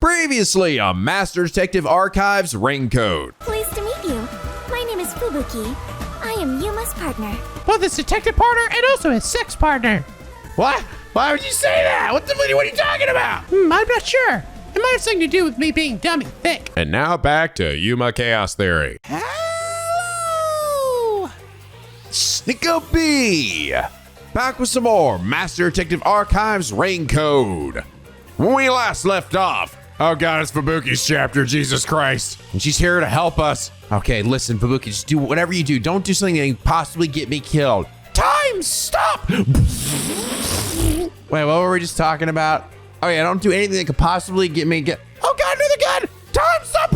Previously on Master Detective Archives Ring Code. Pleased to meet you. My name is Fubuki. I am Yuma's partner. Both his detective partner and also his sex partner. What? Why would you say that? What are you talking about? I'm not sure. It might have something to do with me being dumb and thick. And now back to Yuma Chaos Theory. Hello! NicoB! Back with some more Master Detective Archives Ring Code. When we last left off, oh god, it's Fubuki's chapter, Jesus Christ. And she's here to help us. Okay, listen, Fubuki, just do whatever you do. Don't do something that can possibly get me killed. Time, stop! Wait, what were we just talking about? Oh yeah, don't do anything that could possibly get me Oh god, another gun! Time, stop!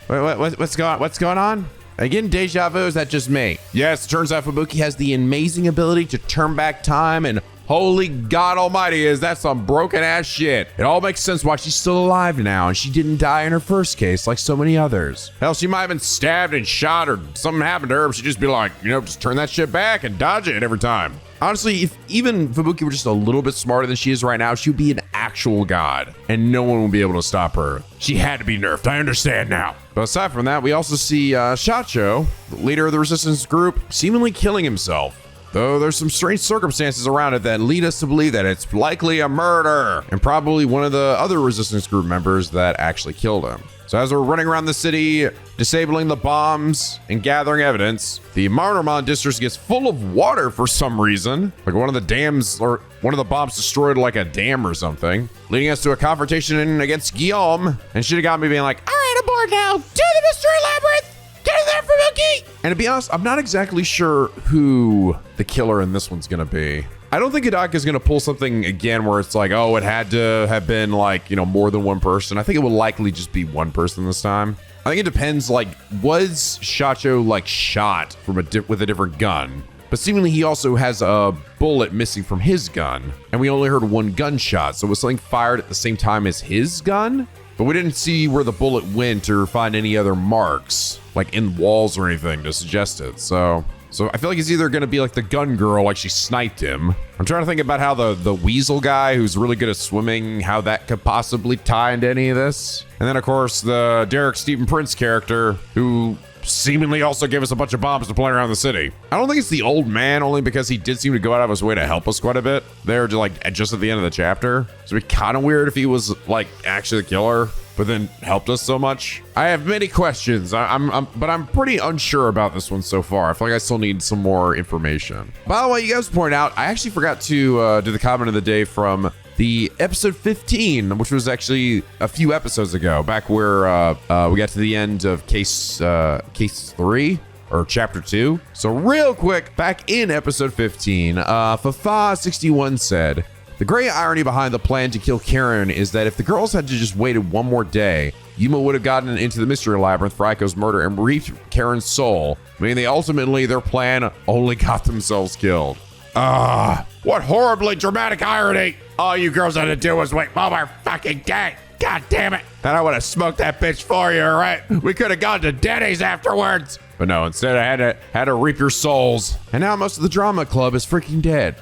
Wait, what's going on? Again, deja vu, is that just me? Yes, it turns out Fubuki has the amazing ability to turn back time, and holy God almighty, is that some broken ass shit. It all makes sense why she's still alive now, and she didn't die in her first case like so many others. Hell, she might have been stabbed and shot or something happened to her, but she'd just be like, just turn that shit back and dodge it every time. Honestly, if even Fubuki were just a little bit smarter than she is right now, she would be an actual god, and no one would be able to stop her. She had to be nerfed, I understand now. But aside from that, we also see Shachi, the leader of the resistance group, seemingly killing himself. Though there's some strange circumstances around it that lead us to believe that it's likely a murder, and probably one of the other resistance group members that actually killed him. So as we're running around the city, disabling the bombs and gathering evidence, the Marnormon district gets full of water for some reason. Like one of the dams or one of the bombs destroyed like a dam or something, leading us to a confrontation against Guillaume and Shinigami being like, all right, aboard now, to the Mystery Labyrinth. Get in there, Fubuki! And to be honest, I'm not exactly sure who the killer in this one's gonna be. I don't think Hidaka's gonna pull something again where it's like, oh, it had to have been like, more than one person. I think it will likely just be one person this time. I think it depends, like, was Shachi like shot from with a different gun? But seemingly he also has a bullet missing from his gun. And we only heard one gunshot, so was something fired at the same time as his gun? But we didn't see where the bullet went or find any other marks, like in walls or anything to suggest it. So I feel like he's either gonna be like the gun girl, like she sniped him. I'm trying to think about how the weasel guy who's really good at swimming, how that could possibly tie into any of this. And then of course the Derek Stephen Prince character, who seemingly also gave us a bunch of bombs to play around the city. I don't think it's the old man, only because he did seem to go out of his way to help us quite a bit there, just at the end of the chapter. So it'd be kind of weird if he was like actually the killer, but then helped us so much. I have many questions, but I'm pretty unsure about this one so far. I feel like I still need some more information. By the way, you guys pointed out, I actually forgot to do the comment of the day from the episode 15, which was actually a few episodes ago, back where we got to the end of case 3 or chapter 2. So real quick, back in episode 15, Fafa61 said, the great irony behind the plan to kill Karen is that if the girls had to just waited one more day, Yuma would have gotten into the Mystery Labyrinth for Aiko's murder and reaped Karen's soul, meaning their plan only got themselves killed. What horribly dramatic irony. All you girls had to do was wait one more fucking day. God damn it. Then I would have smoked that bitch for you, right? We could have gone to Denny's afterwards. But no, instead I had to reap your souls. And now most of the drama club is freaking dead.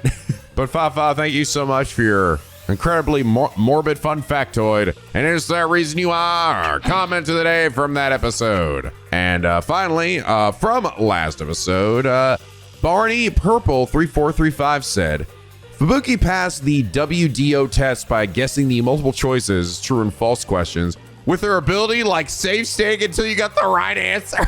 But Fafa, thank you so much for your incredibly morbid fun factoid. And it's that reason you are our comment of the day from that episode. And finally, from last episode, Barney Purple 3435 said, Fubuki passed the WDO test by guessing the multiple choices, true and false questions, with her ability like save state until you got the right answer.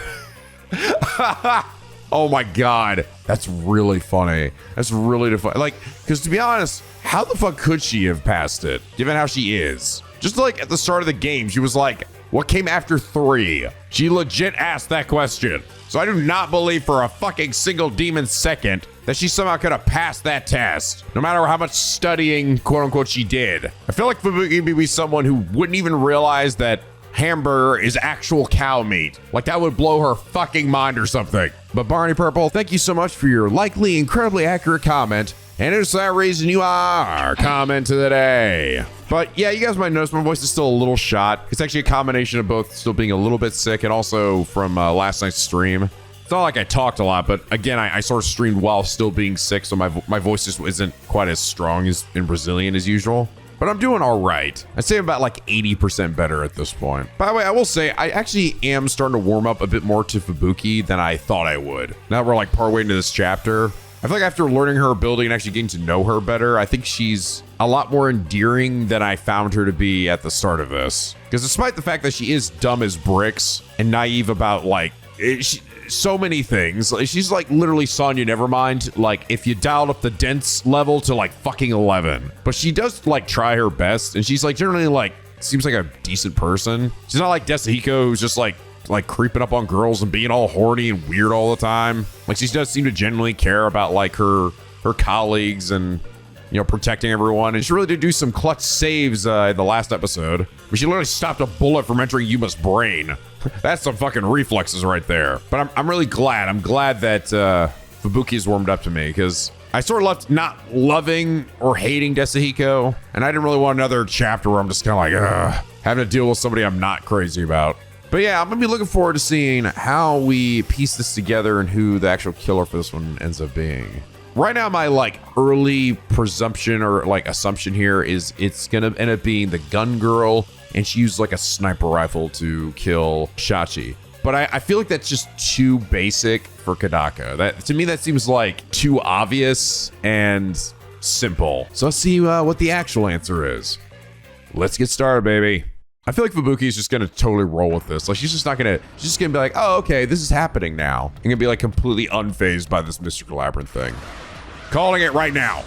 Oh my god, that's really funny. That's really funny. Like, because to be honest, how the fuck could she have passed it, given how she is? Just like at the start of the game, she was like, what came after 3? She legit asked that question. So I do not believe for a fucking single demon second that she somehow could have passed that test, no matter how much studying, quote unquote, she did. I feel like Fubuki would be someone who wouldn't even realize that hamburger is actual cow meat. Like that would blow her fucking mind or something. But Barney Purple, thank you so much for your likely incredibly accurate comment. And it's that reason you are our comment of the day. But yeah, you guys might notice my voice is still a little shot. It's actually a combination of both still being a little bit sick and also from last night's stream. It's not like I talked a lot, but again, I sort of streamed while still being sick, so my voice just isn't quite as strong as in Brazilian as usual. but I'm doing all right. I'd say about like 80% better at this point. By the way, I will say I actually am starting to warm up a bit more to Fubuki than I thought I would. Now we're like partway into this chapter. I feel like after learning her ability and actually getting to know her better, I think she's a lot more endearing than I found her to be at the start of this. Because despite the fact that she is dumb as bricks and naive about like so many things, she's like literally Sonya Nevermind, like if you dialed up the dense level to like fucking 11. But she does like try her best, and she's like generally like seems like a decent person. She's not like Desahiko, who's just like creeping up on girls and being all horny and weird all the time. Like she does seem to genuinely care about like her colleagues and, you know, protecting everyone. And she really did do some clutch saves in the last episode, where she literally stopped a bullet from entering Yuma's brain. That's some fucking reflexes right there. But I'm really glad. I'm glad that Fubuki's warmed up to me, because I sort of left not loving or hating Desahiko, and I didn't really want another chapter where I'm just kind of like, having to deal with somebody I'm not crazy about. But yeah, I'm gonna be looking forward to seeing how we piece this together and who the actual killer for this one ends up being. Right now, my like early presumption or like assumption here is it's gonna end up being the gun girl, and she used like a sniper rifle to kill Shachi. But I feel like that's just too basic for Kodaka. That to me, that seems like too obvious and simple. So let's see what the actual answer is. Let's get started, baby. I feel like Fubuki is just gonna totally roll with this. Like she's just gonna be like, oh, okay, this is happening now. And gonna be like completely unfazed by this Mystery Labyrinth thing. Calling it right now.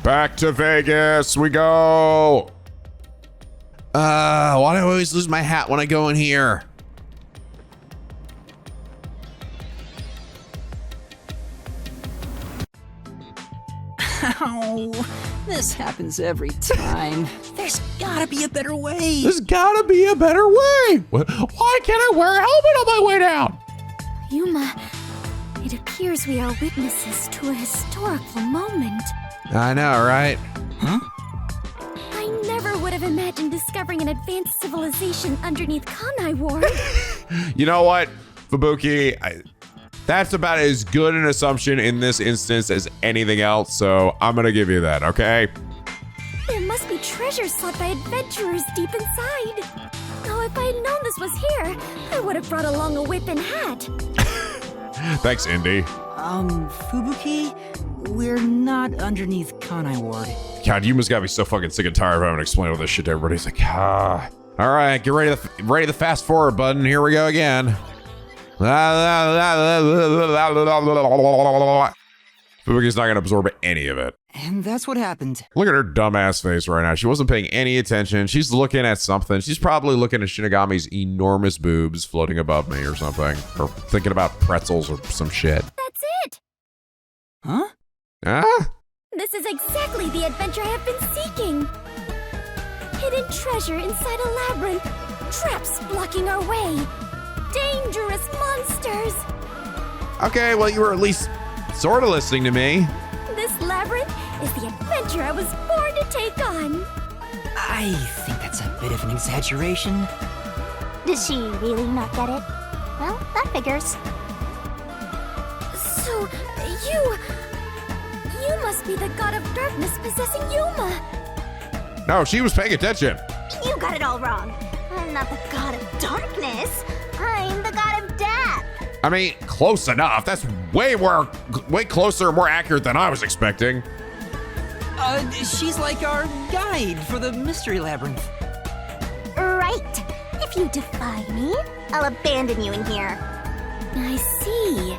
Back to Vegas we go. Why do I always lose my hat when I go in here? Ow, this happens every time. There's gotta be a better way. There's gotta be a better way. Why can't I wear a helmet on my way down? Yuma, it appears we are witnesses to a historical moment. I know, right? Huh? I never would have imagined discovering an advanced civilization underneath Kanai Ward. You know what, Fubuki? That's about as good an assumption in this instance as anything else, so I'm gonna give you that, okay? There must be treasures sought by adventurers deep inside. Oh, if I had known this was here, I would have brought along a whip and hat. Thanks, Indy. Fubuki, we're not underneath Kanai Ward. God, Yuma's gotta be so fucking sick and tired of having to explain all this shit to everybody. He's like, All right, get ready to fast forward button. Here we go again. Fubuki's not gonna absorb any of it. And that's what happened. Look at her dumbass face right now. She wasn't paying any attention. She's looking at something. She's probably looking at Shinigami's enormous boobs floating above me or something. Or thinking about pretzels or some shit. That's it. Huh? Huh? This is exactly the adventure I have been seeking. Hidden treasure inside a labyrinth. Traps blocking our way. Dangerous monsters. Okay, well, you were at least sort of listening to me. This labyrinth is the adventure I was born to take on. I think that's a bit of an exaggeration. Does she really not get it? Well, that figures. So, you must be the god of darkness possessing Yuma. No, she was paying attention. You got it all wrong. I'm not the god of darkness. I'm the god of death. I mean, close enough. That's way closer and more accurate than I was expecting. She's like our guide for the Mystery Labyrinth. Right. If you defy me, I'll abandon you in here. I see.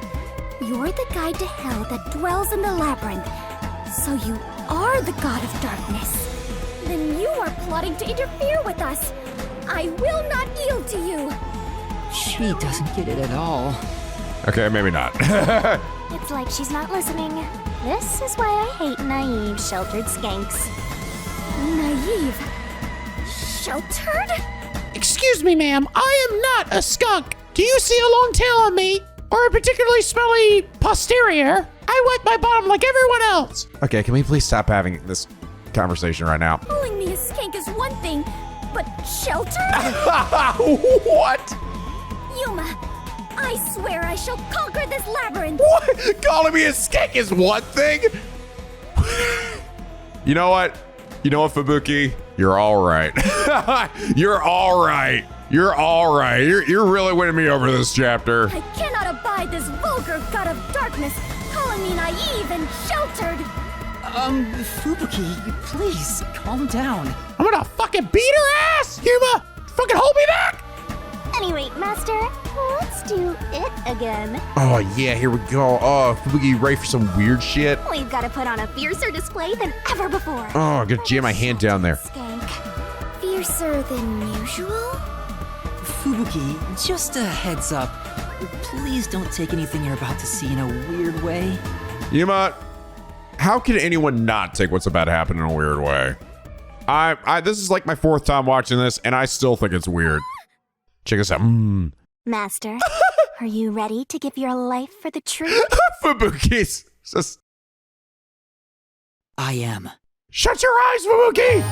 You're the guide to hell that dwells in the labyrinth. So you are the god of darkness. Then you are plotting to interfere with us. I will not yield to you. She doesn't get it at all. Okay, maybe not. It's like she's not listening. This is why I hate naive, sheltered skanks. Naive? Sheltered? Excuse me, ma'am. I am not a skunk. Do you see a long tail on me? Or a particularly smelly posterior? I wipe my bottom like everyone else. Okay, can we please stop having this conversation right now? Calling me a skank is one thing, but sheltered? What? Yuma, I swear I shall conquer this labyrinth. What? Calling me a skank is one thing? You know what? You know what, Fubuki? You're all right. You're all right. You're all right. You're really winning me over this chapter. I cannot abide this vulgar god of darkness calling me naive and sheltered. Fubuki, please, calm down. I'm gonna fucking beat her ass! Yuma! Fucking hold me back! Anyway, Master, let's do it again. Oh, yeah, here we go. Oh, Fubuki, you ready for some weird shit? We've got to put on a fiercer display than ever before. Oh, I'm gonna jam my hand down there. Skank. Fiercer than usual? Fubuki, just a heads up. Please don't take anything you're about to see in a weird way. Yuma, how can anyone not take what's about to happen in a weird way? This is like my 4th time watching this, and I still think it's weird. Check this out. Master, are you ready to give your life for the truth? Fubuki's just... I am. Shut your eyes, Fubuki!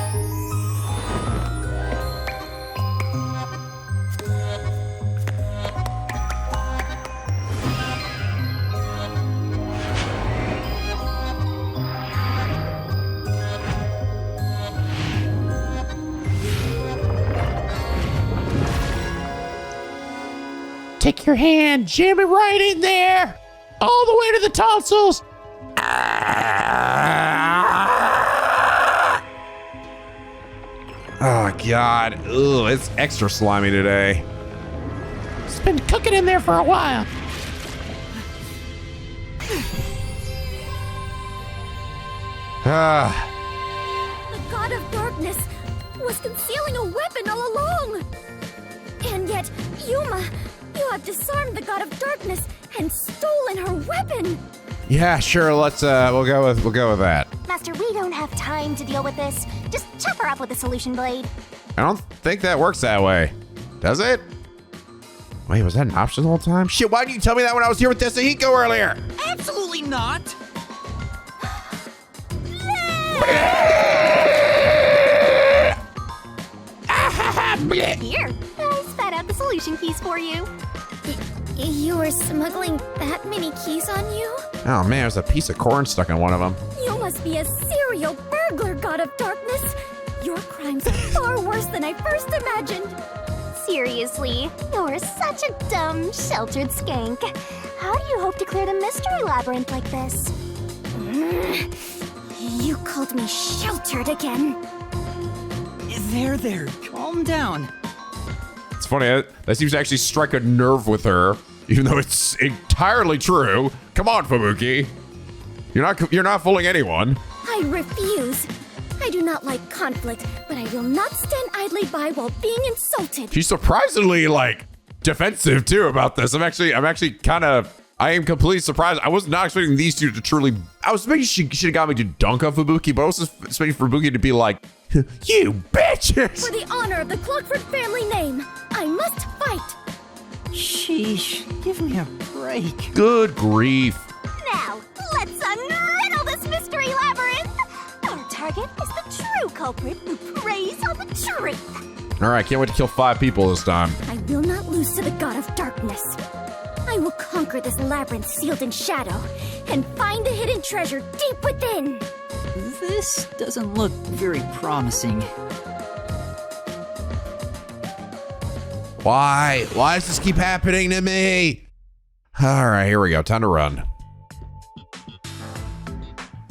Take your hand, jam it right in there! All the way to the tonsils! Oh, God. Ugh, it's extra slimy today. It's been cooking in there for a while. The god of darkness was concealing a weapon all along. And yet, Yuma, you have disarmed the god of darkness and stolen her weapon. Yeah, sure. Let's we'll go with that. Master, we don't have time to deal with this. Just chop her up with the solution blade. I don't think that works that way. Does it? Wait, was that an option the whole time? Shit, why didn't you tell me that when I was here with Desahiko earlier? Absolutely not! Here, I spat out the solution keys for you. You were smuggling that many keys on you? Oh man, there's a piece of corn stuck in one of them. You must be a serial burglar, god of darkness. Your crimes are far worse than I first imagined. Seriously, you're such a dumb, sheltered skank. How do you hope to clear the Mystery Labyrinth like this? You called me sheltered again. There, calm down. It's funny, that seems to actually strike a nerve with her, even though it's entirely true. Come on, Fubuki. You're not fooling anyone. I refuse. I do not like conflict, but I will not stand idly by while being insulted. She's surprisingly defensive too about this. I am completely surprised. I was not expecting these two to truly. I was expecting Shinigami to dunk on Fubuki, but I was expecting Fubuki to be like, "You bitches!" For the honor of the Clockford family name, I must fight. Sheesh, give me a break. Good grief. Now, let's unriddle this Mystery Labyrinth. Our target is the true culprit who preys on the truth. All right, can't wait to kill 5 people this time. I will not lose to the god of darkness. I will conquer this labyrinth sealed in shadow and find the hidden treasure deep within. This doesn't look very promising. Why? Why does this keep happening to me? All right, here we go. Time to run.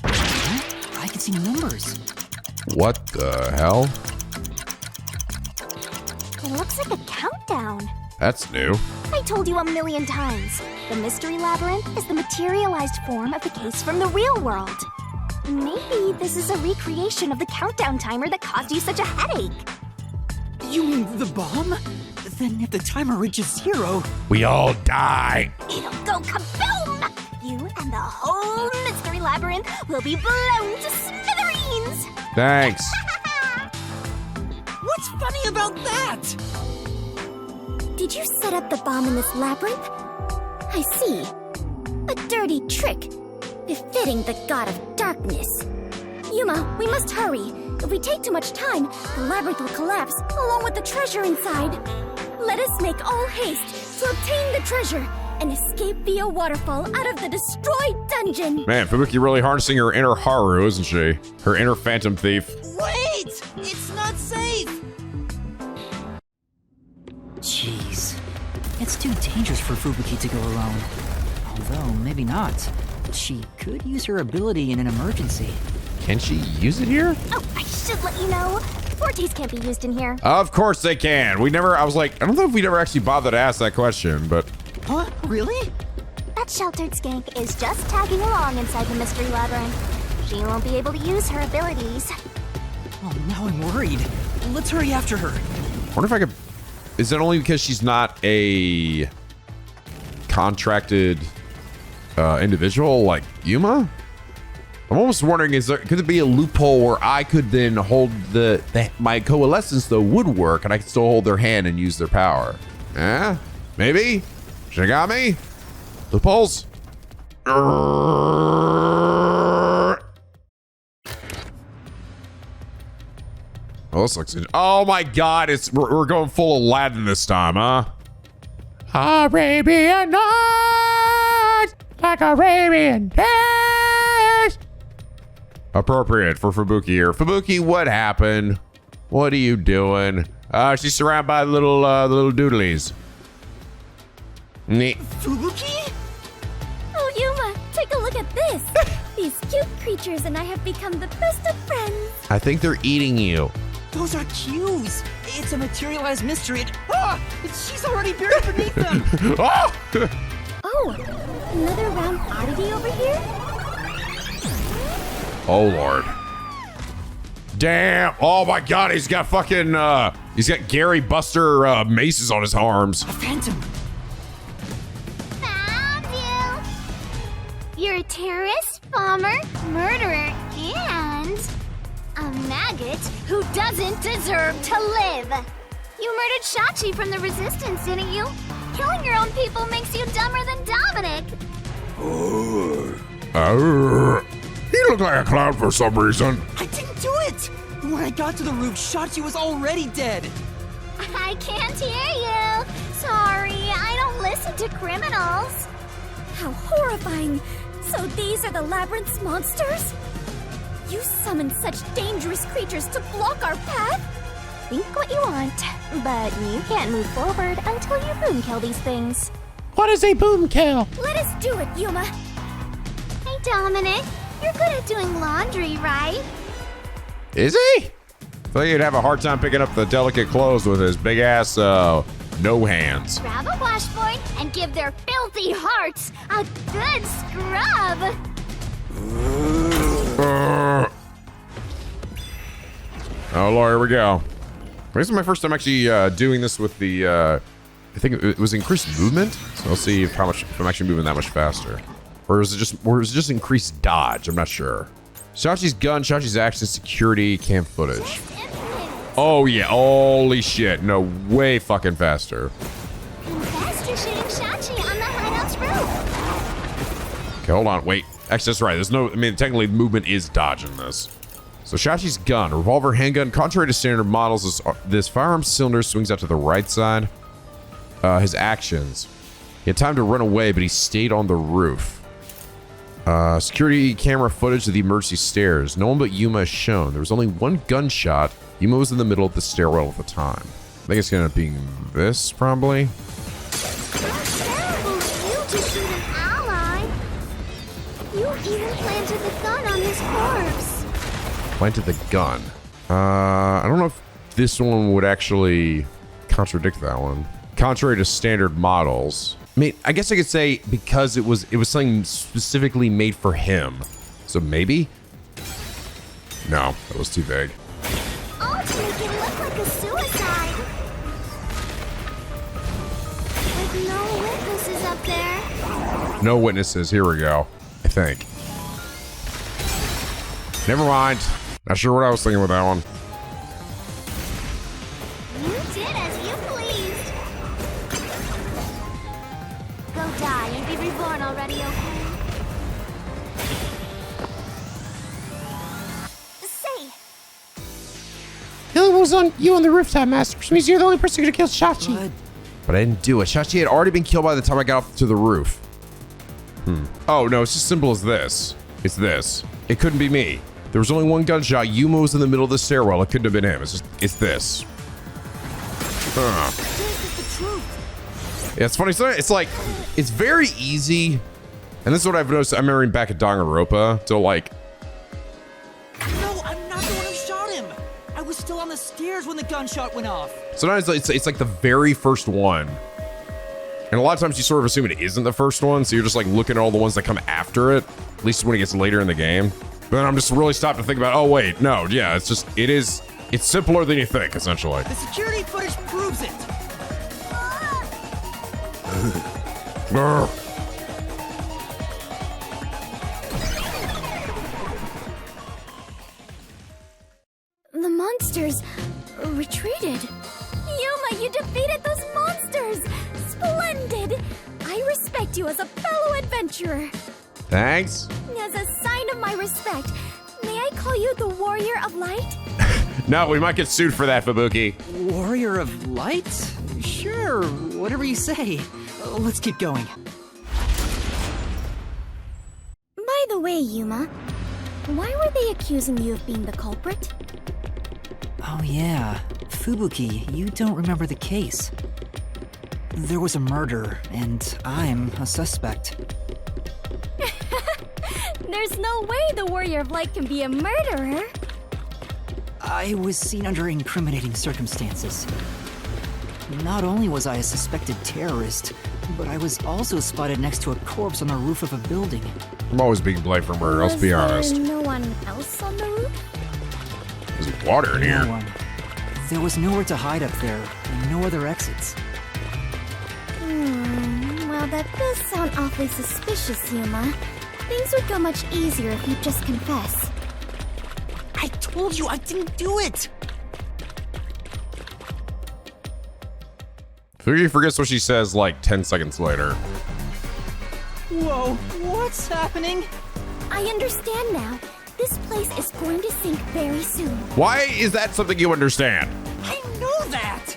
I can see numbers. What the hell? It looks like a countdown. That's new. I told you a million times. The Mystery Labyrinth is the materialized form of the case from the real world. Maybe this is a recreation of the countdown timer that caused you such a headache. You mean the bomb? Then if the timer reaches 0... We all die. It'll go kaboom! You and the whole Mystery Labyrinth will be blown to smithereens! Thanks. What's funny about that? Did you set up the bomb in this labyrinth? I see. A dirty trick, befitting the god of darkness. Yuma, we must hurry. If we take too much time, the labyrinth will collapse, along with the treasure inside. Let us make all haste to obtain the treasure and escape via waterfall out of the destroyed dungeon. Man, Fubuki really harnessing her inner Haru, isn't she? Her inner phantom thief. Wait! Jeez. It's too dangerous for Fubuki to go alone. Although, maybe not. She could use her ability in an emergency. Can she use it here? Oh, I should let you know. Forties can't be used in here. Of course they can. I was like, I don't know if we never actually bothered to ask that question, but. Huh? Really? That sheltered skank is just tagging along inside the Mystery Labyrinth. She won't be able to use her abilities. Oh, now I'm worried. Let's hurry after her. I wonder if I could. Is it only because she's not a contracted individual like Yuma? I'm almost wondering, could it be a loophole where I could then hold my coalescence though would work, and I could still hold their hand and use their power? Eh? Maybe? Shinigami? Loopholes? Oh, this looks. Oh my God! We're going full Aladdin this time, huh? Arabian Nights, like Arabian Days. Appropriate for Fubuki here. Fubuki, what happened? What are you doing? She's surrounded by little doodlies. Neat. Fubuki? Oh, Yuma, take a look at this. These cute creatures and I have become the best of friends. I think they're eating you. Those are cues. It's a materialized mystery. She's already buried beneath them. Oh! Oh, another round oddity over here? Oh Lord. Damn. Oh my God. He's got fucking. He's got Gary Buster maces on his arms. A phantom. Found you. You're a terrorist, bomber, murderer, and a maggot who doesn't deserve to live. You murdered Shachi from the Resistance, didn't you? Killing your own people makes you dumber than Dominic. He looked like a clown for some reason. I didn't do it. When I got to the roof, Shachi was already dead. I can't hear you. Sorry, I don't listen to criminals. How horrifying. So these are the Labyrinth's monsters? You summoned such dangerous creatures to block our path? Think what you want, but you can't move forward until you boom kill these things. What is a boom kill? Let us do it, Yuma. Hey, Dominic. You're good at doing laundry, right? Is he? I thought you'd have a hard time picking up the delicate clothes with his big ass no hands. Grab a washboard and give their filthy hearts a good scrub. Oh Lord, here we go. This is my first time actually doing this with the. I think it was increased movement. So I'll see if I'm actually moving that much faster, or is it just increased dodge? I'm not sure. Shachi's gun, Shachi's action, security, cam footage. Oh yeah, holy shit! No, way fucking faster. Faster shooting Shachi on the hideout's roof. Okay, hold on, wait. Actually, that's right. There's no. I mean, technically, movement is dodge in this. So Shachi's gun, revolver handgun. Contrary to standard models, this firearm cylinder swings out to the right side. His actions. He had time to run away, but he stayed on the roof. Security camera footage of the emergency stairs. No one but Yuma is shown. There was only one gunshot. Yuma was in the middle of the stairwell at the time. I think it's gonna end up being this, probably. How terrible of you to shoot an ally. You even planted the gun on his corpse. Planted the gun. I don't know if this one would actually contradict that one. Contrary to standard models. I mean, I guess I could say because it was something specifically made for him. So maybe? No, that was too vague. All to make it look like a suicide. With no witnesses up there. No witnesses. Here we go. I think. Never mind. Not sure what I was thinking with that one. You did as you pleased. Go die and be reborn already, okay? Say, The only one was on you on the rooftop, Master, which means you're the only person who could have killed Shachi. But But I didn't do it. Shachi had already been killed by the time I got up to the roof. Oh, no, it's as simple as this. It's this. It couldn't be me. There was only one gunshot. Yuma was in the middle of the stairwell. It couldn't have been him. It's this. Huh. This is the truth. Yeah, it's funny. So it's like, it's very easy. And this is what I've noticed. I'm remembering back at Danganronpa to like. No, I'm not the one who shot him. I was still on the stairs when the gunshot went off. Sometimes it's like the very first one. And a lot of times you sort of assume it isn't the first one. So you're just like looking at all the ones that come after it. At least when it gets later in the game. But then I'm just really stopped to think about, oh wait, no, yeah, it's simpler than you think, essentially. The security footage proves it. Grr. The monsters retreated. Yuma, you defeated those monsters! Splendid! I respect you as a fellow adventurer. Thanks. As a sign of my respect, may I call you the Warrior of Light? No, we might get sued for that, Fubuki. Warrior of Light? Sure, whatever you say. Let's keep going. By the way, Yuma, why were they accusing you of being the culprit? Oh yeah, Fubuki, you don't remember the case. There was a murder, and I'm a suspect. There's no way the Warrior of Light can be a murderer. I was seen under incriminating circumstances. Not only was I a suspected terrorist, but I was also spotted next to a corpse on the roof of a building. I'm always being blamed for murder, let's be honest. Was there no one else on the roof? There's water in here. No one. There was nowhere to hide up there, and no other exits. Well, that does sound awfully suspicious, Yuma. Things would go much easier if you'd just confess. I told you I didn't do it! Fubuki forgets what she says like 10 seconds later. Whoa, what's happening? I understand now. This place is going to sink very soon. Why is that something you understand? I know that!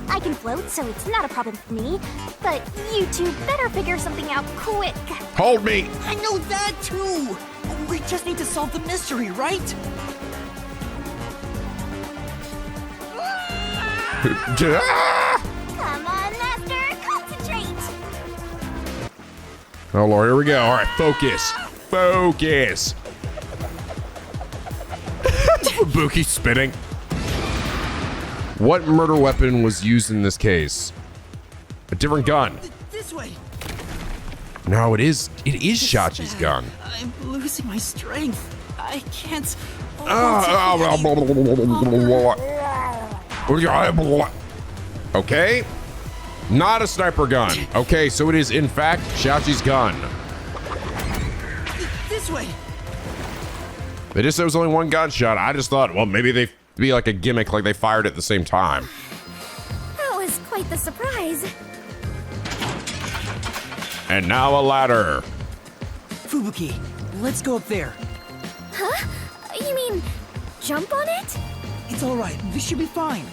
I can float, so it's not a problem for me. But you two better figure something out quick. Hold me! I know that too! We just need to solve the mystery, right? Come on, Master, concentrate! Oh Lord, here we go. All right, focus. Focus. Fubuki spitting. What murder weapon was used in this case? A different gun. This way! No, it is Shachi's gun. I'm losing my strength. I can't... Okay. Not a sniper gun. Okay, so it is in fact Shachi's gun. This way! They just said it was only one gunshot. I just thought, well, maybe they'd be like a gimmick, like they fired at the same time. That was quite the surprise. And now a ladder. Fubuki, let's go up there. Huh? You mean jump on it? It's alright, we should be fine.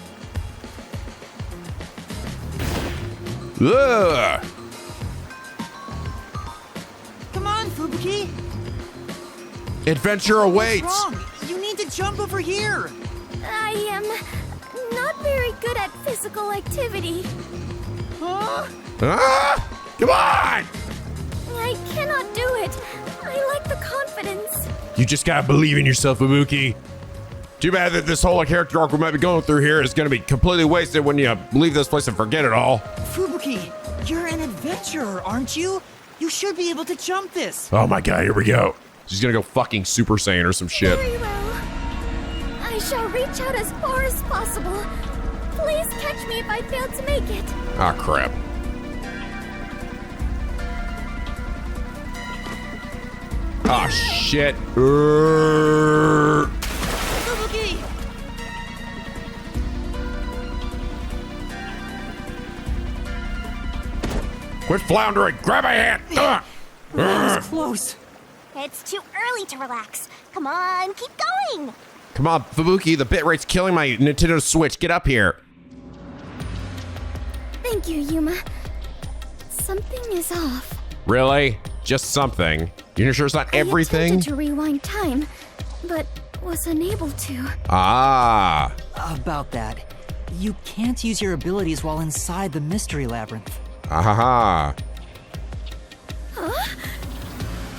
Ugh. Come on, Fubuki! Adventure awaits. What's wrong? You need to jump over here! I am not very good at physical activity. Huh? Ah! Come on! I cannot do it. I lack the confidence. You just gotta believe in yourself, Fubuki. Too bad that this whole character arc we might be going through here is gonna be completely wasted when you leave this place and forget it all. Fubuki, you're an adventurer, aren't you? You should be able to jump this. Oh my god, here we go. She's gonna go fucking Super Saiyan or some shit. Very well. I shall reach out as far as possible. Please catch me if I fail to make it. Ah, crap. Ah, shit. Fubuki! Quit floundering. Grab my hand. That was close. It's too early to relax. Come on, keep going. Come on, Fubuki. The bitrate's killing my Nintendo Switch. Get up here. Thank you, Yuma. Something is off. Really? Just something. You're sure it's not I everything? attempted to rewind time, but was unable to. Ah. About that, You can't use your abilities while inside the Mystery Labyrinth. Ahaha. Huh?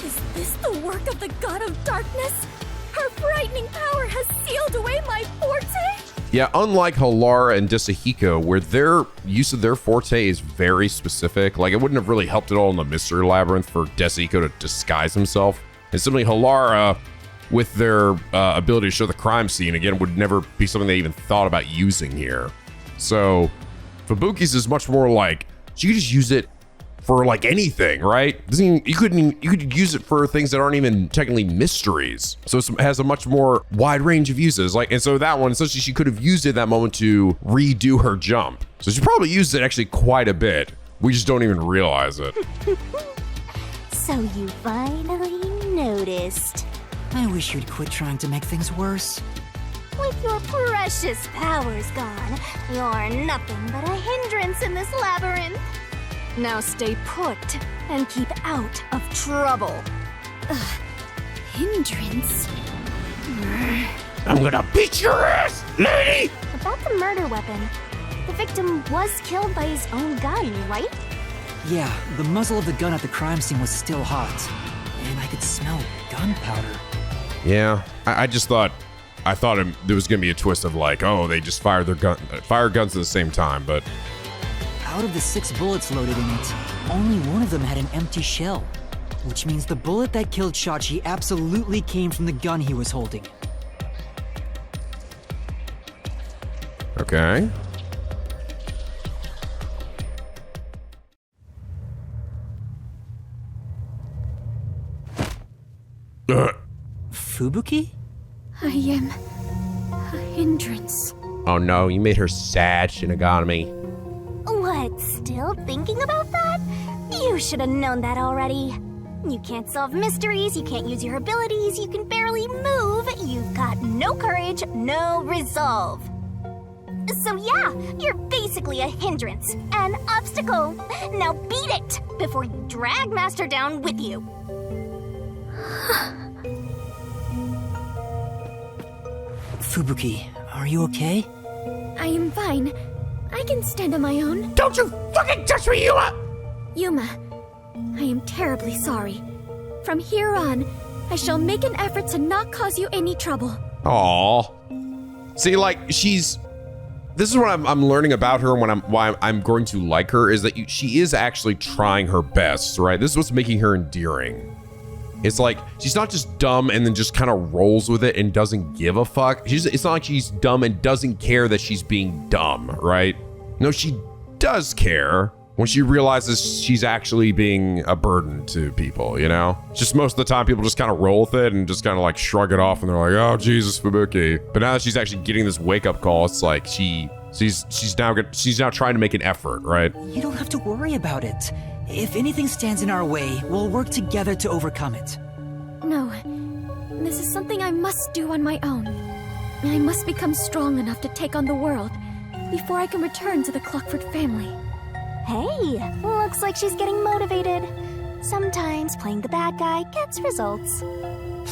Is this the work of the God of Darkness? Her frightening power has sealed away my forte? Yeah, unlike Halara and Desahiko, where their use of their forte is very specific, like it wouldn't have really helped at all in the Mystery Labyrinth for Desahiko to disguise himself. And similarly, Halara, with their ability to show the crime scene, again, would never be something they even thought about using here. So, Fubuki's is much more like, so you could just use it for like anything, right? You could use it for things that aren't even technically mysteries. So it has a much more wide range of uses. And so that one, essentially, she could have used it that moment to redo her jump. So she probably used it actually quite a bit. We just don't even realize it. So you finally noticed. I wish you'd quit trying to make things worse. With your precious powers gone, you're nothing but a hindrance in this labyrinth. Now stay put and keep out of trouble. Hindrance? I'm gonna beat your ass, lady! About the murder weapon. The victim was killed by his own gun, right? Yeah, the muzzle of the gun at the crime scene was still hot. And I could smell gunpowder. Yeah, I thought there was gonna be a twist of like, oh, they just fire guns at the same time, but Out of the 6 bullets loaded in it, only one of them had an empty shell. Which means the bullet that killed Shachi absolutely came from the gun he was holding. okay. Fubuki? I am a hindrance. Oh no, you made her sad, Shinigami. What, still thinking about that? You should have known that already. You can't solve mysteries, you can't use your abilities, you can barely move, you've got no courage, no resolve. So yeah, you're basically a hindrance, an obstacle. Now beat it before you drag Master down with you. Fubuki, are you okay? I am fine. I can stand on my own. Don't you fucking touch me, Yuma! Yuma, I am terribly sorry. From here on, I shall make an effort to not cause you any trouble. Aww. See, like, this is what I'm learning about her and why I'm going to like her is that she is actually trying her best, right? This is what's making her endearing. It's like, she's not just dumb and then just kind of rolls with it and doesn't give a fuck. It's not like she's dumb and doesn't care that she's being dumb, right? No, she does care when she realizes she's actually being a burden to people, you know? Just most of the time, people just kind of roll with it and just kind of like shrug it off and they're like, oh, Jesus, Fubuki. But now that she's actually getting this wake-up call, it's like she's now trying to make an effort, right? You don't have to worry about it. If anything stands in our way, we'll work together to overcome it. No, this is something I must do on my own. I must become strong enough to take on the world before I can return to the Clockford family. Hey, looks like she's getting motivated. Sometimes playing the bad guy gets results.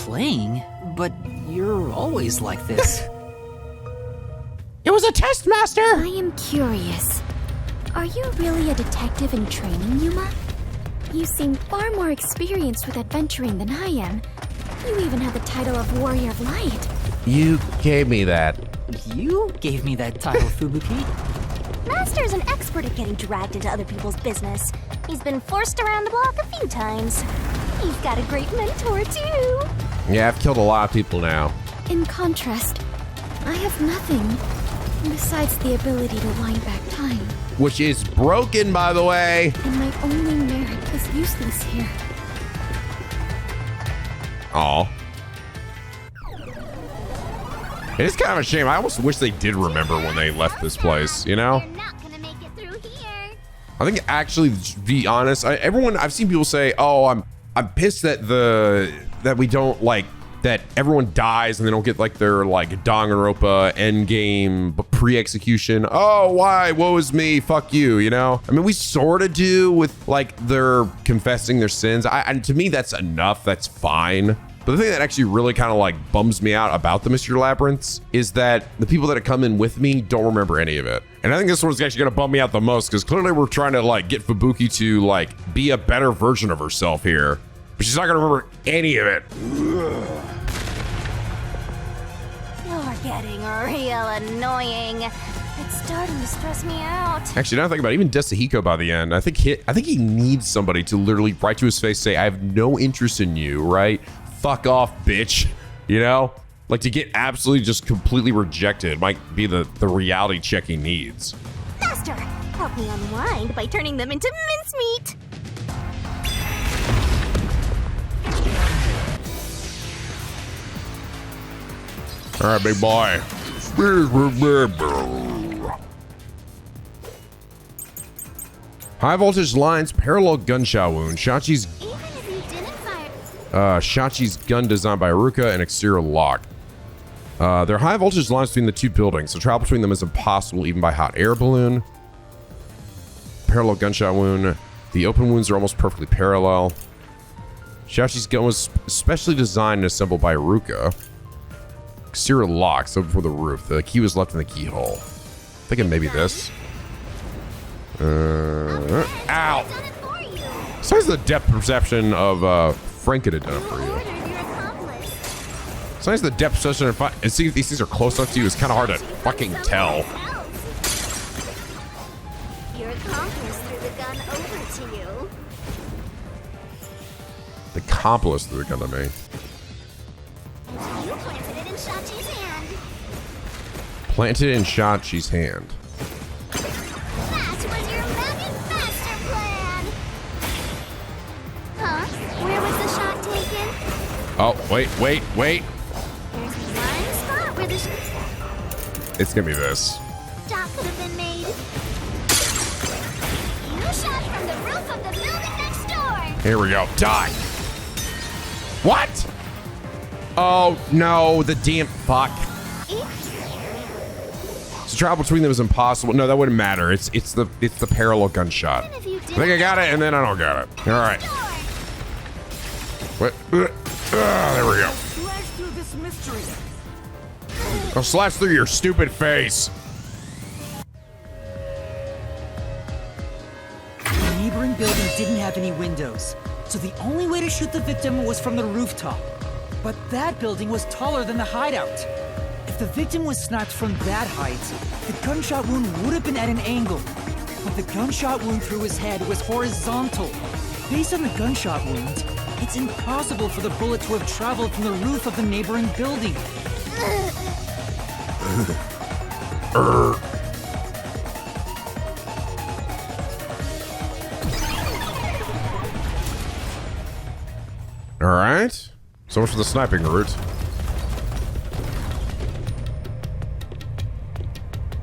Playing? But you're always like this. It was a test, Master! I am curious. Are you really a detective in training, Yuma? You seem far more experienced with adventuring than I am. You even have the title of Warrior of Light. You gave me that. You gave me that title, Fubuki. Master's an expert at getting dragged into other people's business. He's been forced around the block a few times. He's got a great mentor, too. Yeah, I've killed a lot of people now. In contrast, I have nothing besides the ability to wind back time. Which is broken, by the way. And my only merit is useless here. Aw. It is kind of a shame. I almost wish they did remember when they left this place, you know? You're not gonna make it through here. I think actually, to be honest, I've seen people say, oh, I'm pissed that we don't like, that everyone dies and they don't get like their like Danganronpa endgame pre-execution. Oh, why? Woe is me. Fuck you, you know? I mean, we sort of do with like their confessing their sins. And to me, that's enough. That's fine. But the thing that actually really kind of like bums me out about the Mystery Labyrinths is that the people that have come in with me don't remember any of it. And I think this one's actually gonna bum me out the most because clearly we're trying to like get Fubuki to like be a better version of herself here. But she's not gonna remember any of it. You're getting real annoying. It's starting to stress me out. Actually, now I think about it, even Desahiko by the end, I think he needs somebody to literally right to his face say, I have no interest in you, right? Fuck off, bitch. You know? Like to get absolutely just completely rejected might be the reality check he needs. Master, help me unwind by turning them into mincemeat. All right, big boy. High voltage lines, parallel gunshot wound. Shachi's Even if you didn't fire... Shachi's gun designed by Aruka and exterior lock. There are high voltage lines between the two buildings, so travel between them is impossible even by hot air balloon. Parallel gunshot wound. The open wounds are almost perfectly parallel. Shachi's gun was specially designed and assembled by Aruka. Exterior lock, so before the roof. The key was left in the keyhole. Thinking maybe this. Ow! Besides the depth perception of Frank could have done it for you. Besides the depth perception and see if these things are close enough to you, it's kind of hard to fucking tell. Your accomplice threw the gun over to you. The accomplice threw the gun to me. You planted it in Shachi's hand. Planted in Shachi's hand. That was your magic master plan! Huh? Where was the shot taken? Oh, wait. There's one spot where the It's gonna be this. shot could have been made. You shot from the roof of the building next door! Here we go. Die! What? Oh, no. The damn fuck. So travel between them is impossible. No, that wouldn't matter. It's the parallel gunshot. I think I got it, and then I don't got it. All right. What? There we go. Slash through this mystery. I'll slash through your stupid face. The neighboring building didn't have any windows, so the only way to shoot the victim was from the rooftop. But that building was taller than the hideout. If the victim was sniped from that height, the gunshot wound would have been at an angle. But the gunshot wound through his head was horizontal. Based on the gunshot wound, it's impossible for the bullet to have traveled from the roof of the neighboring building. All right. So much for the sniping route.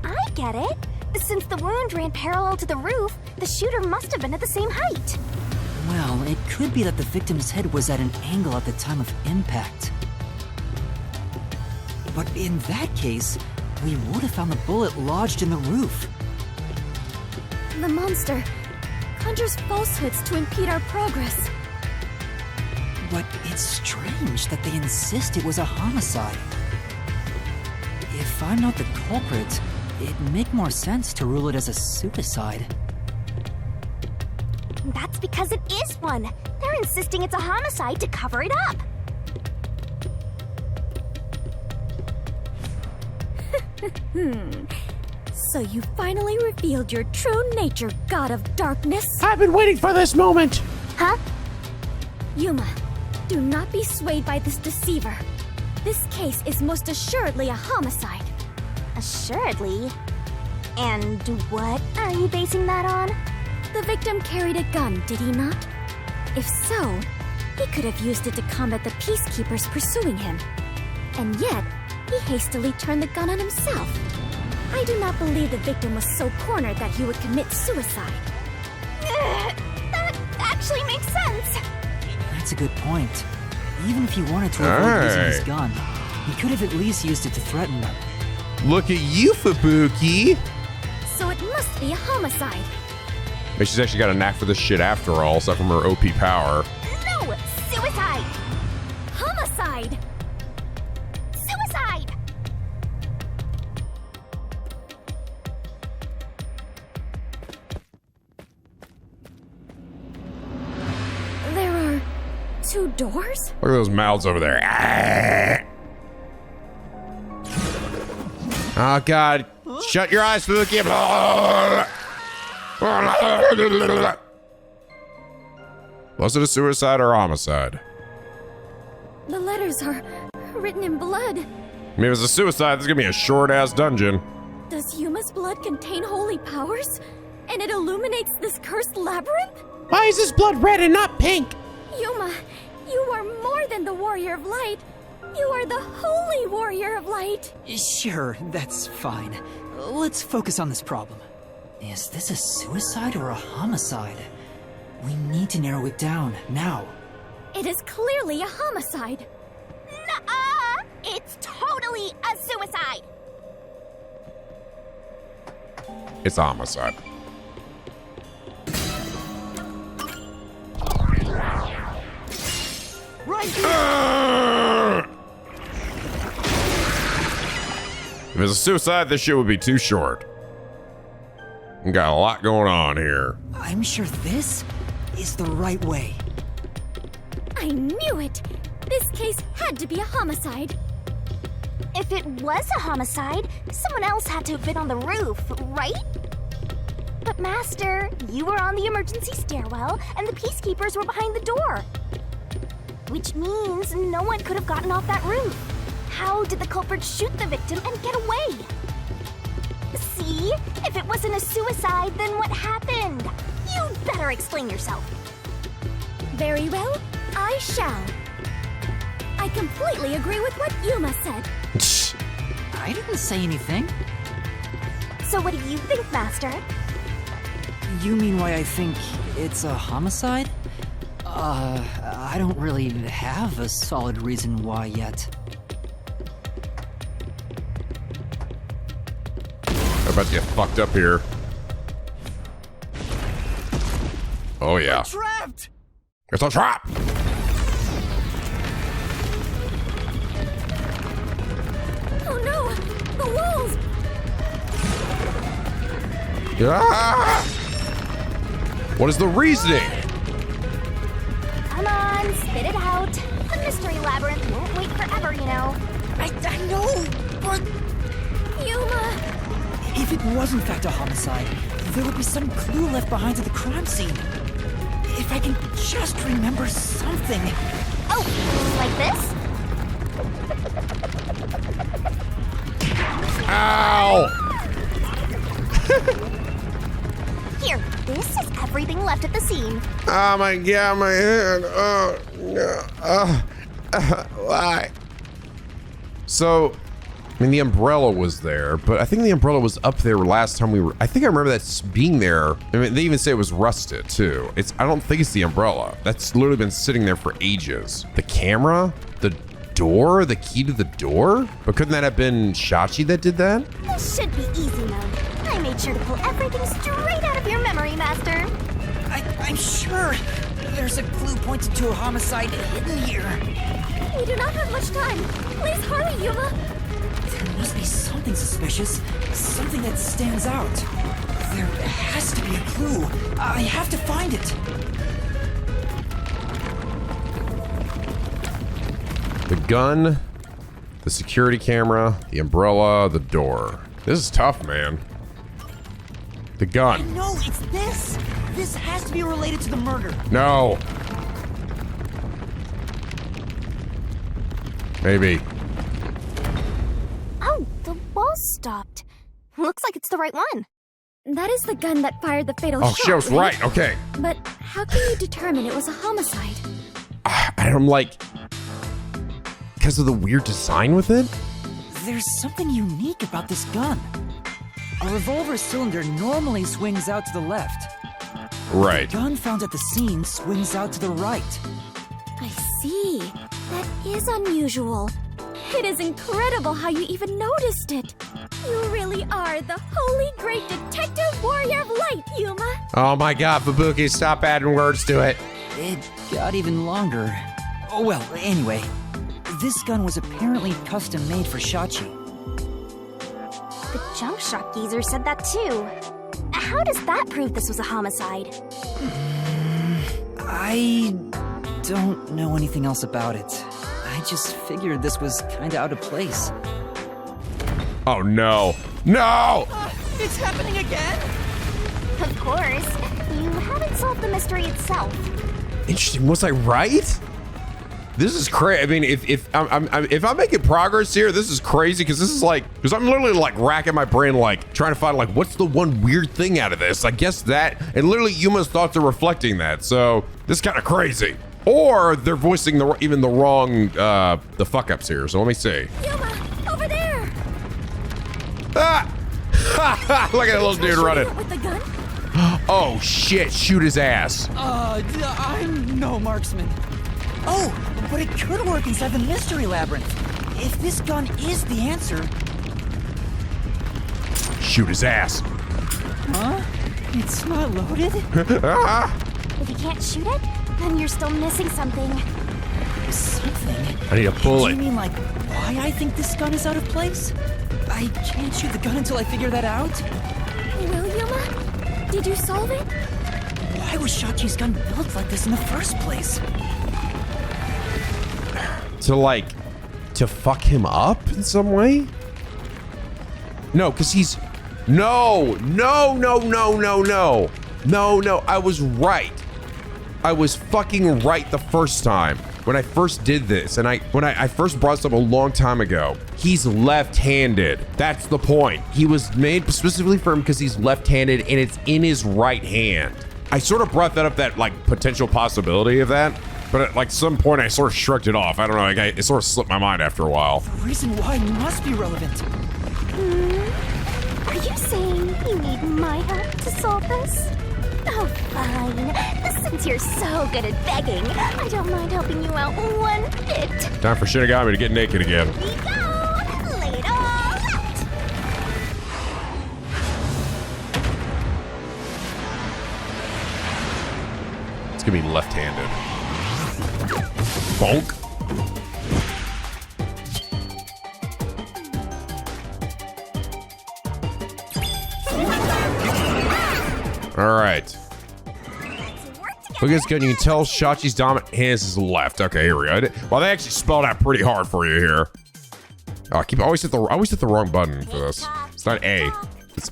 I get it. Since the wound ran parallel to the roof, the shooter must have been at the same height. Well, it could be that the victim's head was at an angle at the time of impact. But in that case, we would have found the bullet lodged in the roof. The monster conjures falsehoods to impede our progress. But it's strange that they insist it was a homicide. If I'm not the culprit, it'd make more sense to rule it as a suicide. That's because it is one. They're insisting it's a homicide to cover it up. So you finally revealed your true nature, God of Darkness. I've been waiting for this moment. Huh? Yuma, do not be swayed by this deceiver. This case is most assuredly a homicide. Assuredly? And what are you basing that on? The victim carried a gun, did he not? If so, he could have used it to combat the peacekeepers pursuing him. And yet, he hastily turned the gun on himself. I do not believe the victim was so cornered that he would commit suicide. That actually makes sense. That's a good point. Even if he wanted to avoid using his gun, he could have at least used it to threaten them. Look at you, Fubuki. So it must be a homicide. Maybe she's actually got a knack for this shit after all, aside from her OP power. No! Suicide! Homicide! homicide! Suicide! There are 2 doors? Look at those mouths over there. Oh, God. Shut your eyes, Fubuki. Was it a suicide or a homicide? The letters are written in blood. Maybe it was a suicide. This is going to be a short-ass dungeon. Does Yuma's blood contain holy powers? And it illuminates this cursed labyrinth? Why is this blood red and not pink? Yuma, you are more than the warrior of light. You are the holy warrior of light. Sure, that's fine. Let's focus on this problem. Is this a suicide or a homicide? We need to narrow it down, now. It is clearly a homicide. Nuh-uh! It's totally a suicide! It's a homicide. Right If it's a suicide, this shit would be too short. We got a lot going on here. I'm sure this is the right way. I knew it! This case had to be a homicide. If it was a homicide, someone else had to have been on the roof, right? But Master, you were on the emergency stairwell, and the peacekeepers were behind the door. Which means no one could have gotten off that roof. How did the culprit shoot the victim and get away? See? If it wasn't a suicide, then what happened? You'd better explain yourself. Very well, I shall. I completely agree with what Yuma said. I didn't say anything. So what do you think, Master? You mean why I think it's a homicide? I don't really have a solid reason why yet. I'm about to get fucked up here. Oh, yeah. Trapped! It's a trap! Oh no! The walls! Ah! What is the reasoning? Come on, spit it out. A mystery labyrinth won't wait forever, you know. I know, but Yuma! if it was in fact a homicide, there would be some clue left behind at the crime scene. If I can just remember something. Oh, like this? Ow! Here, this is everything left at the scene. Oh my god, my head. Oh, no. Why? So, I mean, the umbrella was there, but I think the umbrella was up there last time we were. I think I remember that being there. I mean, they even say it was rusted too. I don't think it's the umbrella. That's literally been sitting there for ages. The camera, the door, the key to the door? But couldn't that have been Shachi that did that? This should be easy mode. I made sure to pull everything straight out of your memory, Master. I'm sure there's a clue pointed to a homicide hidden here. We do not have much time. Please hurry, Yuma. There must be something suspicious, something that stands out. There has to be a clue. I have to find it. The gun, the security camera, the umbrella, the door. This is tough, man. The gun. No, it's this. This has to be related to the murder. No. Maybe. Oh, the wall stopped. Looks like it's the right one. That is the gun that fired the fatal shot. Oh, she was right. Okay. But how can you determine it was a homicide? I'm like, because of the weird design with it? There's something unique about this gun. A revolver cylinder normally swings out to the left. Right. The gun found at the scene swings out to the right. I see. That is unusual. It is incredible how you even noticed it. You really are the holy great detective warrior of light, Yuma. Oh my god, Fubuki, stop adding words to it. It got even longer. Oh, well, anyway. This gun was apparently custom made for Shachi. The junk shop geezer said that too. How does that prove this was a homicide? I don't know anything else about it. I just figured this was kinda out of place. Oh no. No! It's happening again? Of course. You haven't solved the mystery itself. Interesting. Was I right? This is crazy. I mean, if I'm making progress here, this is crazy because this is like, because I'm literally like racking my brain, like trying to find like what's the one weird thing out of this. I guess that, and literally Yuma's thoughts are reflecting that. So this is kind of crazy. Or they're voicing even the wrong the fuck ups here. So let me see. Yuma, over there! Ah! Look at that little dude running. With the gun? Oh shit! Shoot his ass. I'm no marksman. Oh, but it could work inside the Mystery Labyrinth. If this gun is the answer... Shoot his ass. Huh? It's not loaded? If you can't shoot it, then you're still missing something. Something? I need a bullet. Do you mean like why I think this gun is out of place? I can't shoot the gun until I figure that out? Well, Yuma, did you solve it? Why was Shachi's gun built like this in the first place? To fuck him up in some way? No, because he's... No, I was right. I was fucking right the first time when I first did this. And when I first brought this up a long time ago. He's left-handed. That's the point. He was made specifically for him because he's left-handed and it's in his right hand. I sort of brought that up, that like potential possibility of that. But at like some point I sort of shrugged it off. I don't know, like it sort of slipped my mind after a while. The reason why must be relevant. Are you saying you need my help to solve this? Oh, fine. Since you're so good at begging, I don't mind helping you out one bit. Time for Shinigami to get naked again. Here we go! Lay it all out! It's gonna be left-handed. Bonk. All right. Look at this gun. You can tell Shachi's dominant hands is left. Okay, here we go. Well, they actually spelled out pretty hard for you here. Oh, I always hit the wrong button for this. It's not A. It's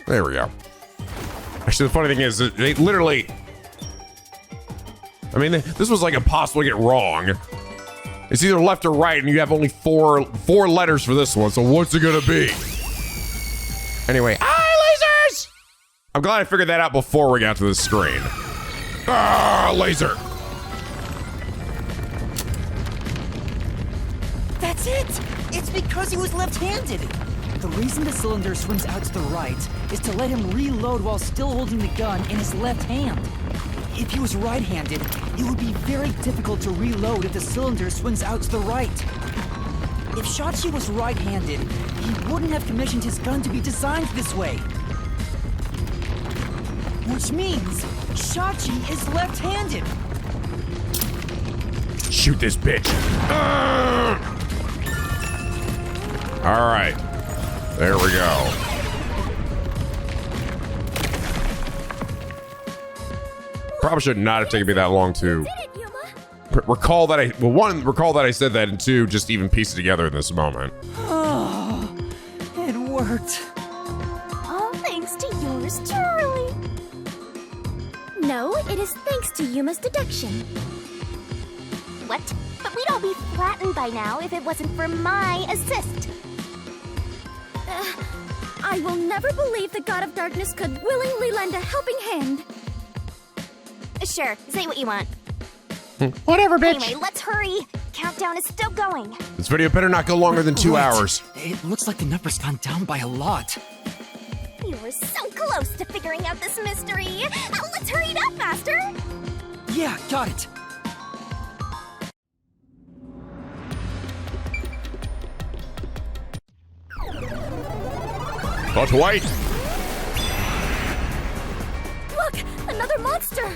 There we go. Actually, the funny thing is that they literally... I mean, this was like impossible to get wrong. It's either left or right, and you have only four letters for this one, so what's it gonna be? Anyway, lasers! I'm glad I figured that out before we got to the screen. Ah, laser! That's it! It's because he was left-handed! The reason the cylinder swings out to the right is to let him reload while still holding the gun in his left hand. If he was right-handed, it would be very difficult to reload if the cylinder swings out to the right. If Shachi was right-handed, he wouldn't have commissioned his gun to be designed this way. Which means Shachi is left-handed. Shoot this bitch. All right. There we go. Probably should not have taken me that long to recall that I said that, and two, just even piece it together in this moment. Oh, it worked. All thanks to yours truly. No, it is thanks to Yuma's deduction. What? But we'd all be flattened by now if it wasn't for my assist. I will never believe the God of Darkness could willingly lend a helping hand. Sure, say what you want. Whatever, bitch. Anyway, let's hurry. Countdown is still going. This video better not go longer than 2 hours. It looks like the number's gone down by a lot. You were so close to figuring out this mystery. Let's hurry it up, Master. Yeah, got it. But wait, monster!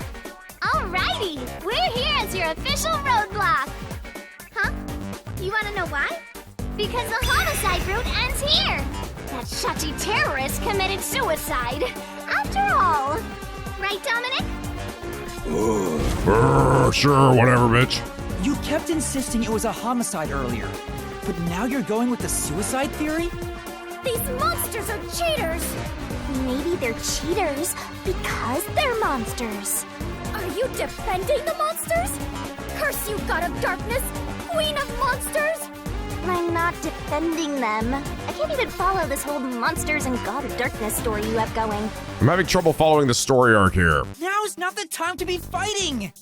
Alrighty, we're here as your official roadblock. Huh? You wanna know why? Because the homicide route ends here. That Shachi terrorist committed suicide. After all. Right, Dominic? Sure, whatever, bitch. You kept insisting it was a homicide earlier, but now you're going with the suicide theory? These monsters are cheaters! Maybe they're cheaters because they're monsters. Are you defending the monsters? Curse you, God of Darkness! Queen of Monsters! I'm not defending them. I can't even follow this whole Monsters and God of Darkness story you have going. I'm having trouble following the story arc here. Now's not the time to be fighting!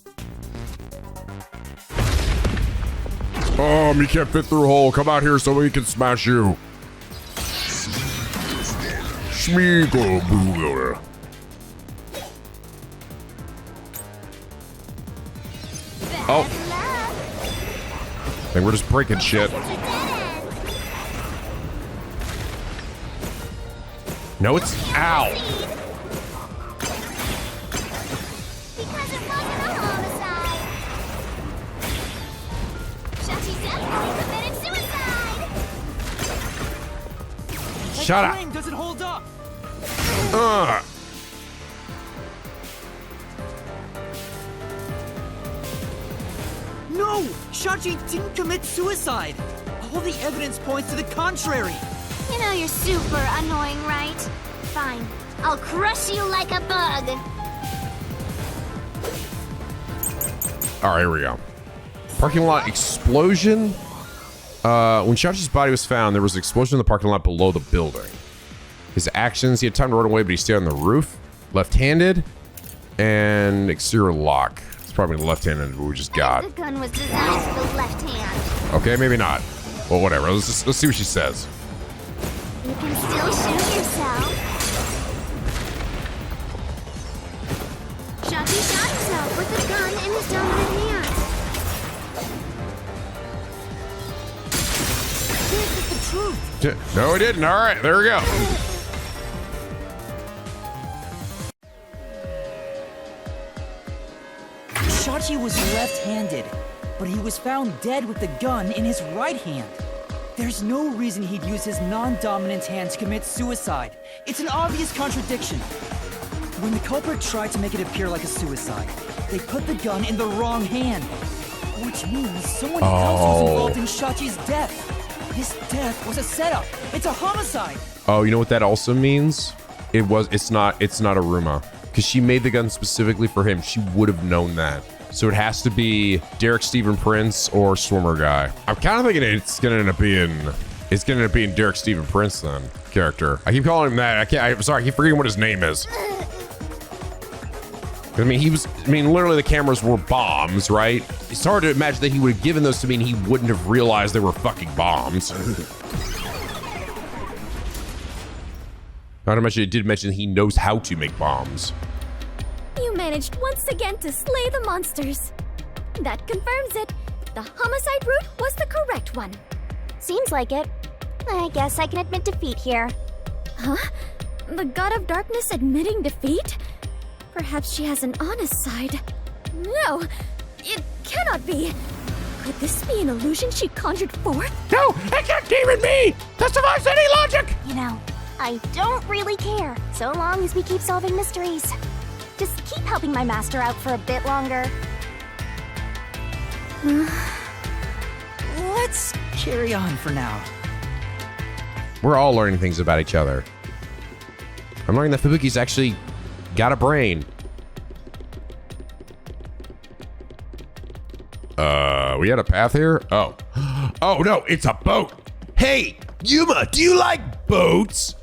You can't fit through a hole. Come out here so we can smash you. Schmeagle booger. Oh. I think we're just breaking shit. No, it's ow. Because it wasn't a homicide. Shachi definitely committed suicide. Shut up. Claim doesn't hold up. No! Shachi didn't commit suicide! All the evidence points to the contrary! You know you're super annoying, right? Fine. I'll crush you like a bug. All right, here we go. Parking lot explosion. When Shachi's body was found, there was an explosion in the parking lot below the building. His actions, he had time to run away, but he stayed on the roof. Left-handed and exterior lock. It's probably the left-handed we just got. The gun was designed for the left hand. Okay, maybe not. Well, whatever. Let's see what she says. You can still shoot yourself. Shachi shot himself with the gun in his dominant hand. This is the truth! No, he didn't. All right, there we go. Shachi was left-handed, but he was found dead with the gun in his right hand. There's no reason he'd use his non-dominant hand to commit suicide. It's an obvious contradiction. When the culprit tried to make it appear like a suicide, they put the gun in the wrong hand. Which means someone else was involved in Shachi's death. This death was a setup. It's a homicide. Oh, you know what that also means? It's not Aruma. Because she made the gun specifically for him. She would have known that. So it has to be Derek Stephen Prince or Swimmer Guy. I'm kind of thinking it's gonna end up being Derek Stephen Prince then, character. I keep calling him that. I'm sorry, I keep forgetting what his name is. I mean, literally the cameras were bombs, right? It's hard to imagine that he would have given those to me and he wouldn't have realized they were fucking bombs. Not to mention, it did mention he knows how to make bombs. You managed once again to slay the monsters. That confirms it. The homicide route was the correct one. Seems like it. I guess I can admit defeat here. Huh? The God of Darkness admitting defeat? Perhaps she has an honest side. No, it cannot be. Could this be an illusion she conjured forth? No, it can't demon me! That defies any logic! You know, I don't really care, so long as we keep solving mysteries. Just keep helping my master out for a bit longer. Let's carry on for now. We're all learning things about each other. I'm learning that Fubuki's actually got a brain. We had a path here? Oh. Oh, no, it's a boat. Hey, Yuma, do you like boats?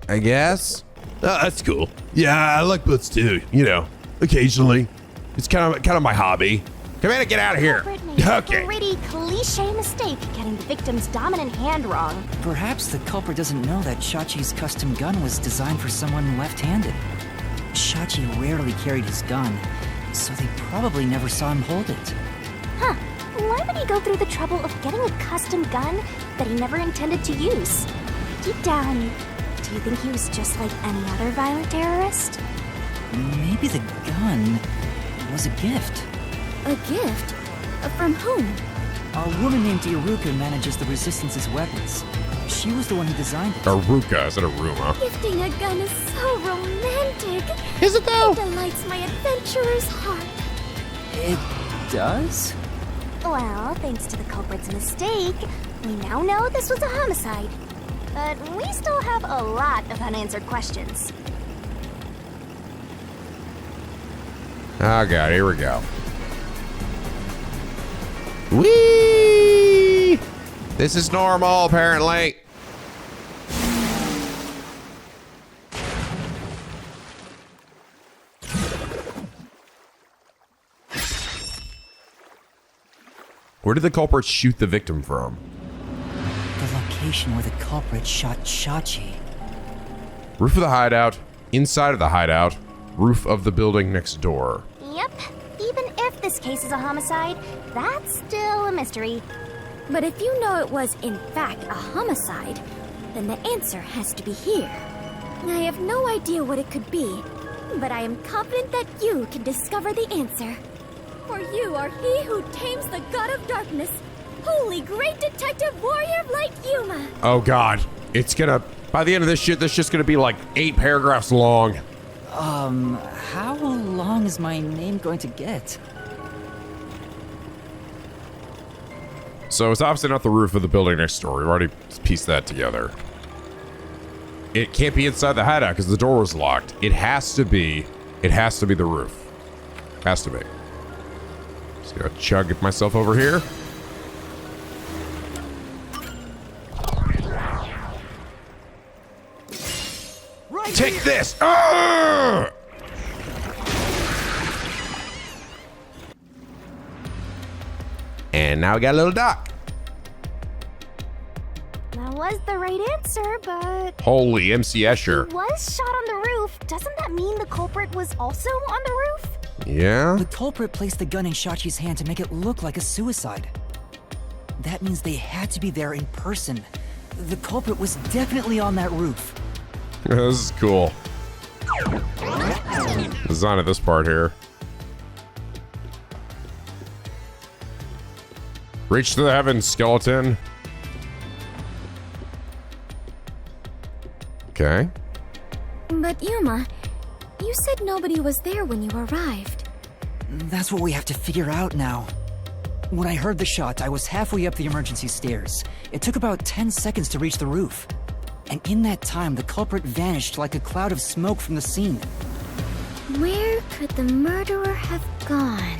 I guess. Oh, that's cool. Yeah, I like boats too. You know, occasionally. It's kind of my hobby. Come in and get out of here. Okay. Pretty cliche mistake getting the victim's dominant hand wrong. Perhaps the culprit doesn't know that Shachi's custom gun was designed for someone left-handed. Shachi rarely carried his gun, so they probably never saw him hold it. Huh. Why would he go through the trouble of getting a custom gun that he never intended to use? Deep down, do you think he was just like any other violent terrorist? Maybe the gun was a gift. A gift? From whom? A woman named Iruka manages the Resistance's weapons. She was the one who designed it. Aruka, is it Aruma? Gifting a gun is so romantic. Is it though? It delights my adventurer's heart. It does? Well, thanks to the culprit's mistake, we now know this was a homicide. But we still have a lot of unanswered questions. Oh god, here we go. Whee! This is normal, apparently. Where did the culprit shoot the victim from? The location where the culprit shot Shachi. Roof of the hideout, inside of the hideout, roof of the building next door. Yep, even if this case is a homicide, that's still a mystery. But if you know it was, in fact, a homicide, then the answer has to be here. I have no idea what it could be, but I am confident that you can discover the answer. For you are he who tames the god of darkness, holy great detective warrior of light Yuma. Oh god, it's gonna, by the end of this shit, this shit's gonna be like 8 paragraphs long. How long is my name going to get? So it's obviously not the roof of the building next door. We've already pieced that together. It can't be inside the hideout because the door was locked. It has to be the roof. Has to be. Just gonna chug myself over here. Right Take here. this! Arrgh! And now we got a little dock. That was the right answer, but Holy MC Escher. was shot on the roof. Doesn't that mean the culprit was also on the roof? Yeah? The culprit placed the gun in Shachi's hand to make it look like a suicide. That means they had to be there in person. The culprit was definitely on that roof. This is cool. Design of this part here. Reach to the heavens, skeleton. Okay. But Yuma, you said nobody was there when you arrived. That's what we have to figure out now. When I heard the shot, I was halfway up the emergency stairs. It took about 10 seconds to reach the roof. And in that time, the culprit vanished like a cloud of smoke from the scene. Where could the murderer have gone?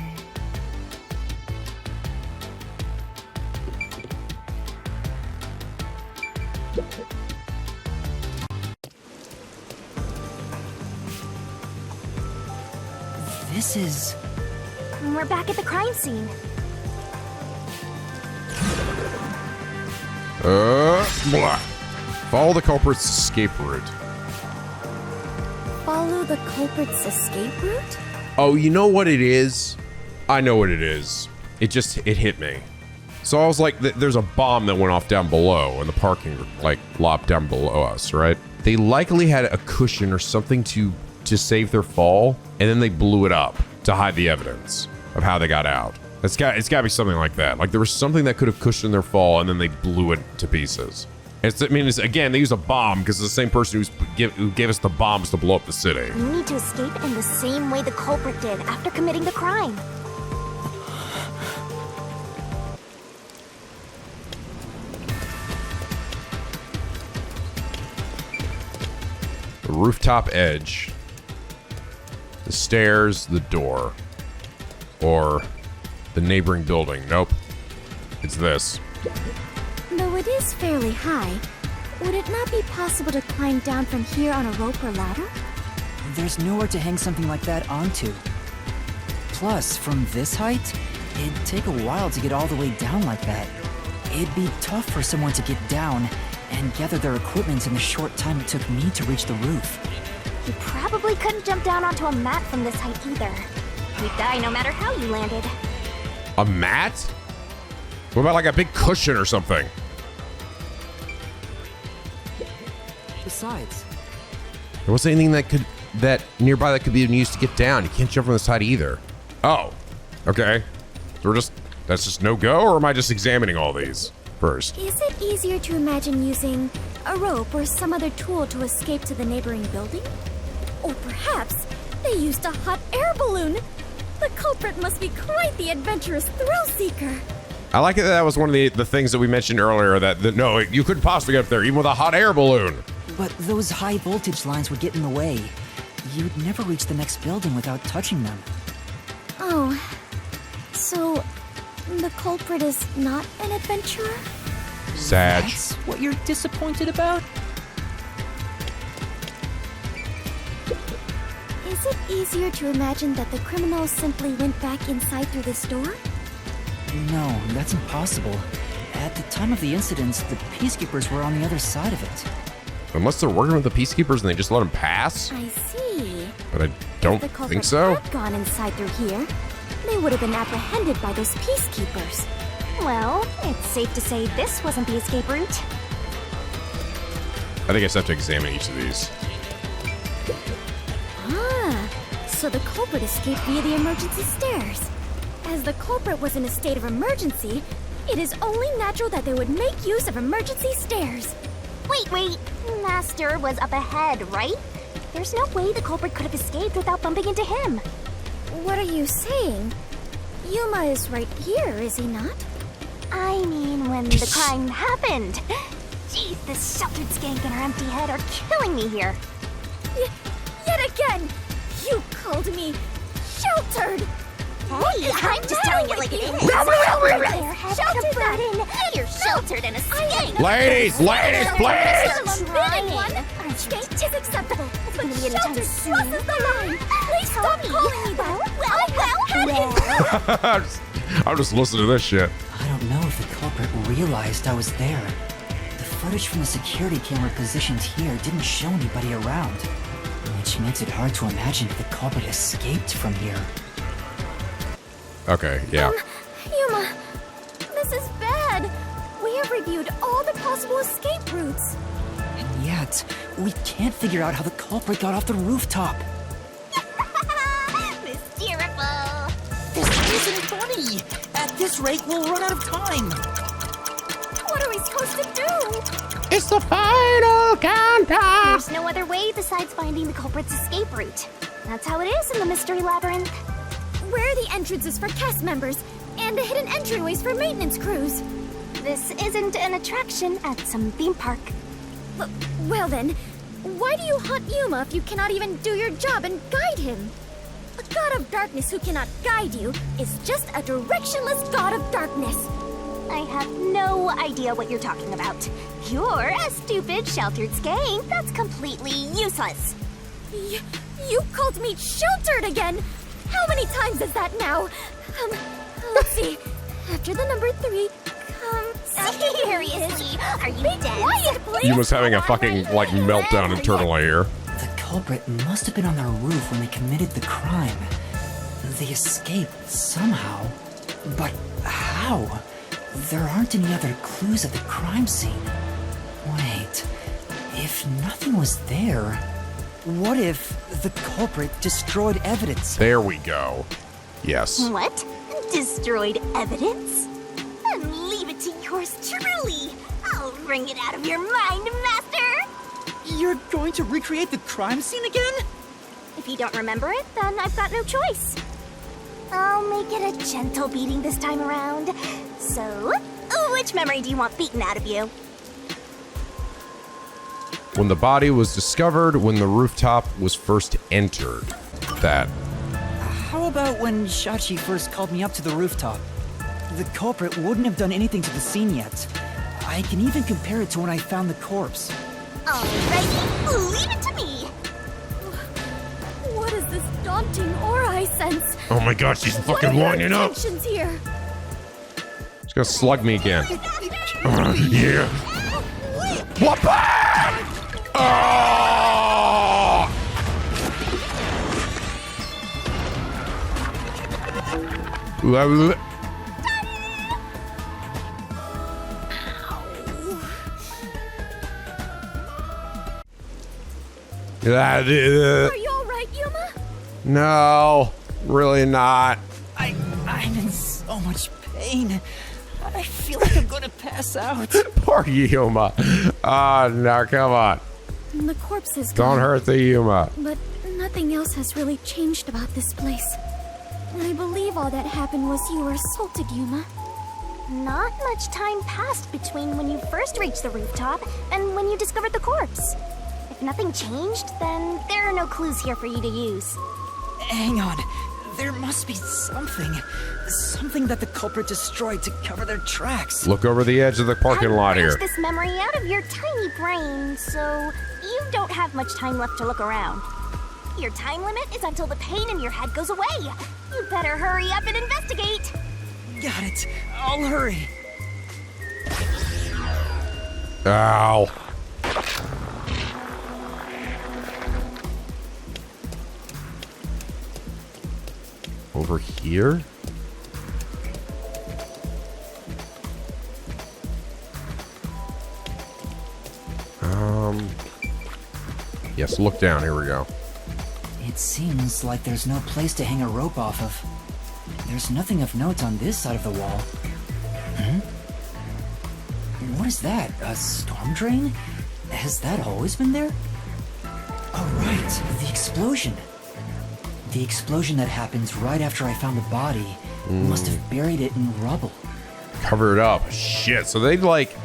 This is... We're back at the crime scene. Blah. Follow the culprit's escape route. Follow the culprit's escape route? Oh, you know what it is? I know what it is. It hit me. So I was like, there's a bomb that went off down below in the parking lot down below us, right? They likely had a cushion or something to save their fall, and then they blew it up to hide the evidence of how they got out. It's got to be something like that. Like there was something that could have cushioned their fall, and then they blew it to pieces. Again, they use a bomb because the same person who gave us the bombs to blow up the city. You need to escape in the same way the culprit did after committing the crime. The rooftop edge. The stairs, the door. Or the neighboring building. Nope. It's this. Though it is fairly high, would it not be possible to climb down from here on a rope or ladder? There's nowhere to hang something like that onto. Plus, from this height, it'd take a while to get all the way down like that. It'd be tough for someone to get down and gather their equipment in the short time it took me to reach the roof. You probably couldn't jump down onto a mat from this height either. You'd die no matter how you landed. A mat? What about like a big cushion or something? Besides, There wasn't anything that could that nearby that could be used to get down. You can't jump from the side either. Oh, okay. So that's just no go, or am I just examining all these first? Is it easier to imagine using a rope or some other tool to escape to the neighboring building? Or perhaps they used a hot air balloon? The culprit must be quite the adventurous thrill seeker. I like it that was one of the things that we mentioned earlier, that no, you couldn't possibly get up there, even with a hot air balloon. But those high voltage lines would get in the way. You'd never reach the next building without touching them. Oh, so the culprit is not an adventurer? Sad. That's what you're disappointed about? Is it easier to imagine that the criminal simply went back inside through this door? No, that's impossible. At the time of the incidents, the peacekeepers were on the other side of it. Unless they're working with the peacekeepers and they just let them pass. I see. But I don't If the culprit think so. had gone inside through here, they would have been apprehended by those peacekeepers. Well, it's safe to say this wasn't the escape route. I think I just have to examine each of these. Ah, so the culprit escaped via the emergency stairs. As the culprit was in a state of emergency, it is only natural that they would make use of emergency stairs. Wait. Master was up ahead, right? There's no way the culprit could have escaped without bumping into him. What are you saying? Yuma is right here, is he not? I mean, when the crime happened. Jeez, this sheltered skank and her empty head are killing me here. Yet again, you called me sheltered. Hey, I'm just telling it like it is. Sheltered burden. You're sheltered in a skank. Ladies, please! Skank is acceptable, but sheltered crosses the line. Please stop calling me that. I'm just listening to this shit. I don't know if the culprit realized I was there. The footage from the security camera positioned here didn't show anybody around, which makes it hard to imagine that the culprit escaped from here. Okay, yeah. Yuma, this is bad. We have reviewed all the possible escape routes. And yet, we can't figure out how the culprit got off the rooftop. Hysterical. This isn't funny! At this rate, we'll run out of time! What are we supposed to do? It's the final countdown. There's no other way besides finding the culprit's escape route. That's how it is in the Mystery Labyrinth. Where are the entrances for cast members and the hidden entryways for maintenance crews? This isn't an attraction at some theme park. Well then, why do you hunt Yuma if you cannot even do your job and guide him? A god of darkness who cannot guide you is just a directionless god of darkness. I have no idea what you're talking about. You're a stupid, sheltered skank that's completely useless. You called me sheltered again? How many times is that now? Let's see. After the number 3 comes... Seriously, are you dead? Quiet, please. You was having a fucking, like, meltdown internally here. The culprit must have been on their roof when they committed the crime. They escaped somehow. But how? There aren't any other clues at the crime scene. Wait, if nothing was there, what if the culprit destroyed evidence? There we go. Yes. What? Destroyed evidence? Then leave it to yours truly. I'll wring it out of your mind, Master. You're going to recreate the crime scene again? If you don't remember it, then I've got no choice. I'll make it a gentle beating this time around. So, which memory do you want beaten out of you? When the body was discovered, when the rooftop was first entered. That. How about when Shachi first called me up to the rooftop? The culprit wouldn't have done anything to the scene yet. I can even compare it to when I found the corpse. Alrighty, leave it to me. What is this daunting aura I sense? Oh my god, she's fucking winding up. What are your intentions here? She's gonna slug me again. Yeah. What back? Oh! Are you alright? No, really not. I'm in so much pain. I feel like I'm gonna pass out. Poor Yuma. Oh, no, come on. The corpse is Don't gone, hurt the Yuma. but nothing else has really changed about this place. I believe all that happened was you were assaulted, Yuma. Not much time passed between when you first reached the rooftop and when you discovered the corpse. If nothing changed, then there are no clues here for you to use. Hang on. There must be something. Something that the culprit destroyed to cover their tracks. Look over the edge of the parking lot here. I this memory out of your tiny brain, so you don't have much time left to look around. Your time limit is until the pain in your head goes away. You better hurry up and investigate. Got it. I'll hurry. Ow. Over here? Yes, look down. Here we go. It seems like there's no place to hang a rope off of. There's nothing of note on this side of the wall. What is that? A storm drain? Has that always been there? Oh, right. The explosion. The explosion that happens right after I found the body must have buried it in rubble. Cover it up. Shit. So they like,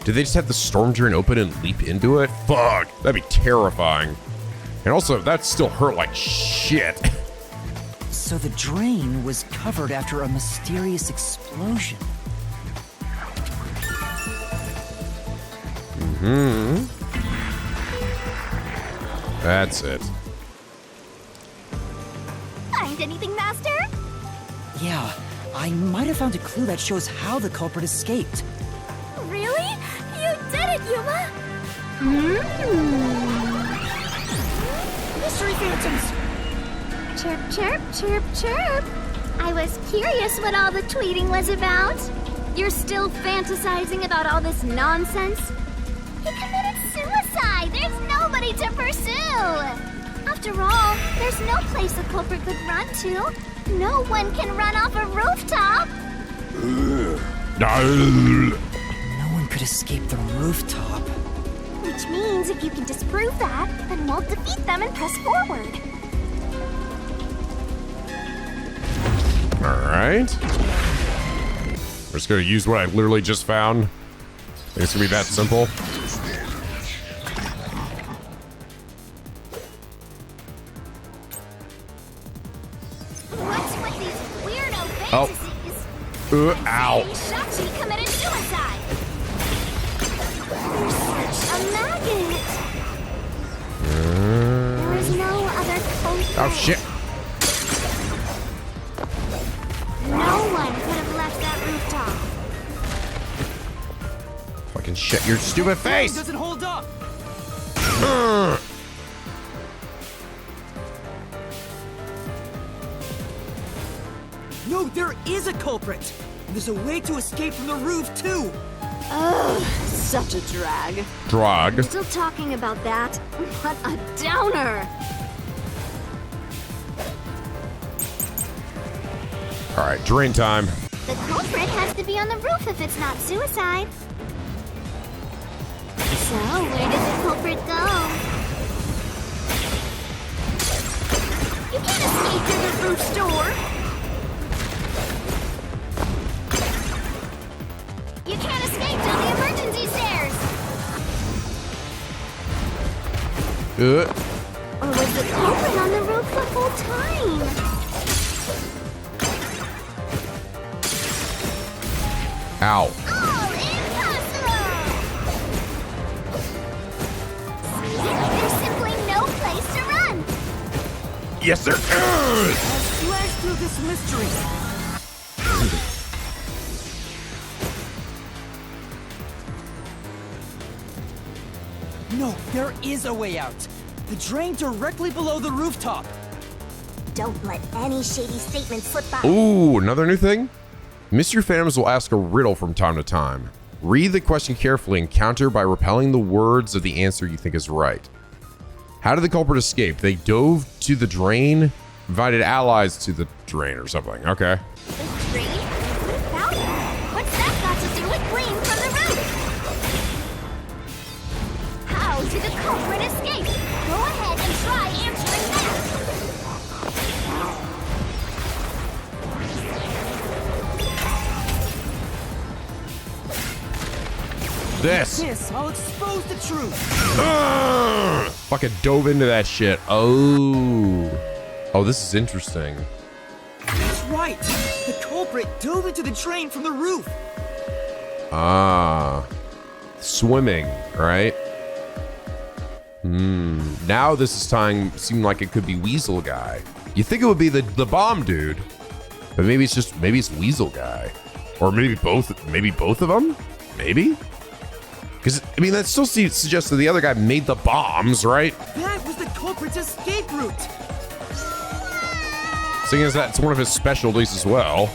did they just have the storm drain open and leap into it? Fuck. That'd be terrifying. And also, that still hurt like shit. So the drain was covered after a mysterious explosion. That's it. Find anything, Master? Yeah, I might have found a clue that shows how the culprit escaped. Really? You did it, Yuma! Mystery phantoms! Chirp, chirp, chirp, chirp. I was curious what all the tweeting was about. You're still fantasizing about all this nonsense? He committed suicide! There's nobody to pursue! After all, there's no place a culprit could run to. No one can run off a rooftop! No one could escape the rooftop. Which means if you can disprove that, then we'll defeat them and press forward. Alright. We're just gonna use what I literally just found. Think it's gonna be that simple. What's with these weirdo Oh. fantasies? Ow. Shachi committed suicide! You're such a maggot! There is no other culprit. Oh shit. No one could have left that rooftop. Fucking shit your stupid face. Doesn't hold up! No, there is a culprit! There's a way to escape from the roof, too! Ugh, such a drag. Drog. Still talking about that? What a downer! Alright, drain time. The culprit has to be on the roof if it's not suicide. So, where did the culprit go? You can't escape through the roof's door! You can't escape down the emergency stairs! Or was the culprit on the roof the whole time? Ow. Oh, impossible! See? There's simply no place to run! Yes, there is. Slash through this mystery! No, there is a way out. The drain directly below the rooftop. Don't let any shady statement slip by. Ooh, another new thing? Mystery Phantoms will ask a riddle from time to time. Read the question carefully and counter by repelling the words of the answer you think is right. How did the culprit escape? They dove to the drain Invited allies to the drain or something. Okay. The drain? What about it? What's that got to do with rain from the roof? How did the culprit escape? Go ahead and try answering that. This, I'll expose the truth. Fucking dove into that shit. Oh, this is interesting. That's right. The culprit dove into the drain from the roof. Ah. Swimming, right? Now this is seeming like it could be Weasel Guy. You think it would be the bomb dude, but maybe it's Weasel Guy. Or maybe both of them? Maybe? Because, I mean, that still suggests that the other guy made the bombs, right? That was the culprit's escape route. Seeing as that's one of his specialties as well.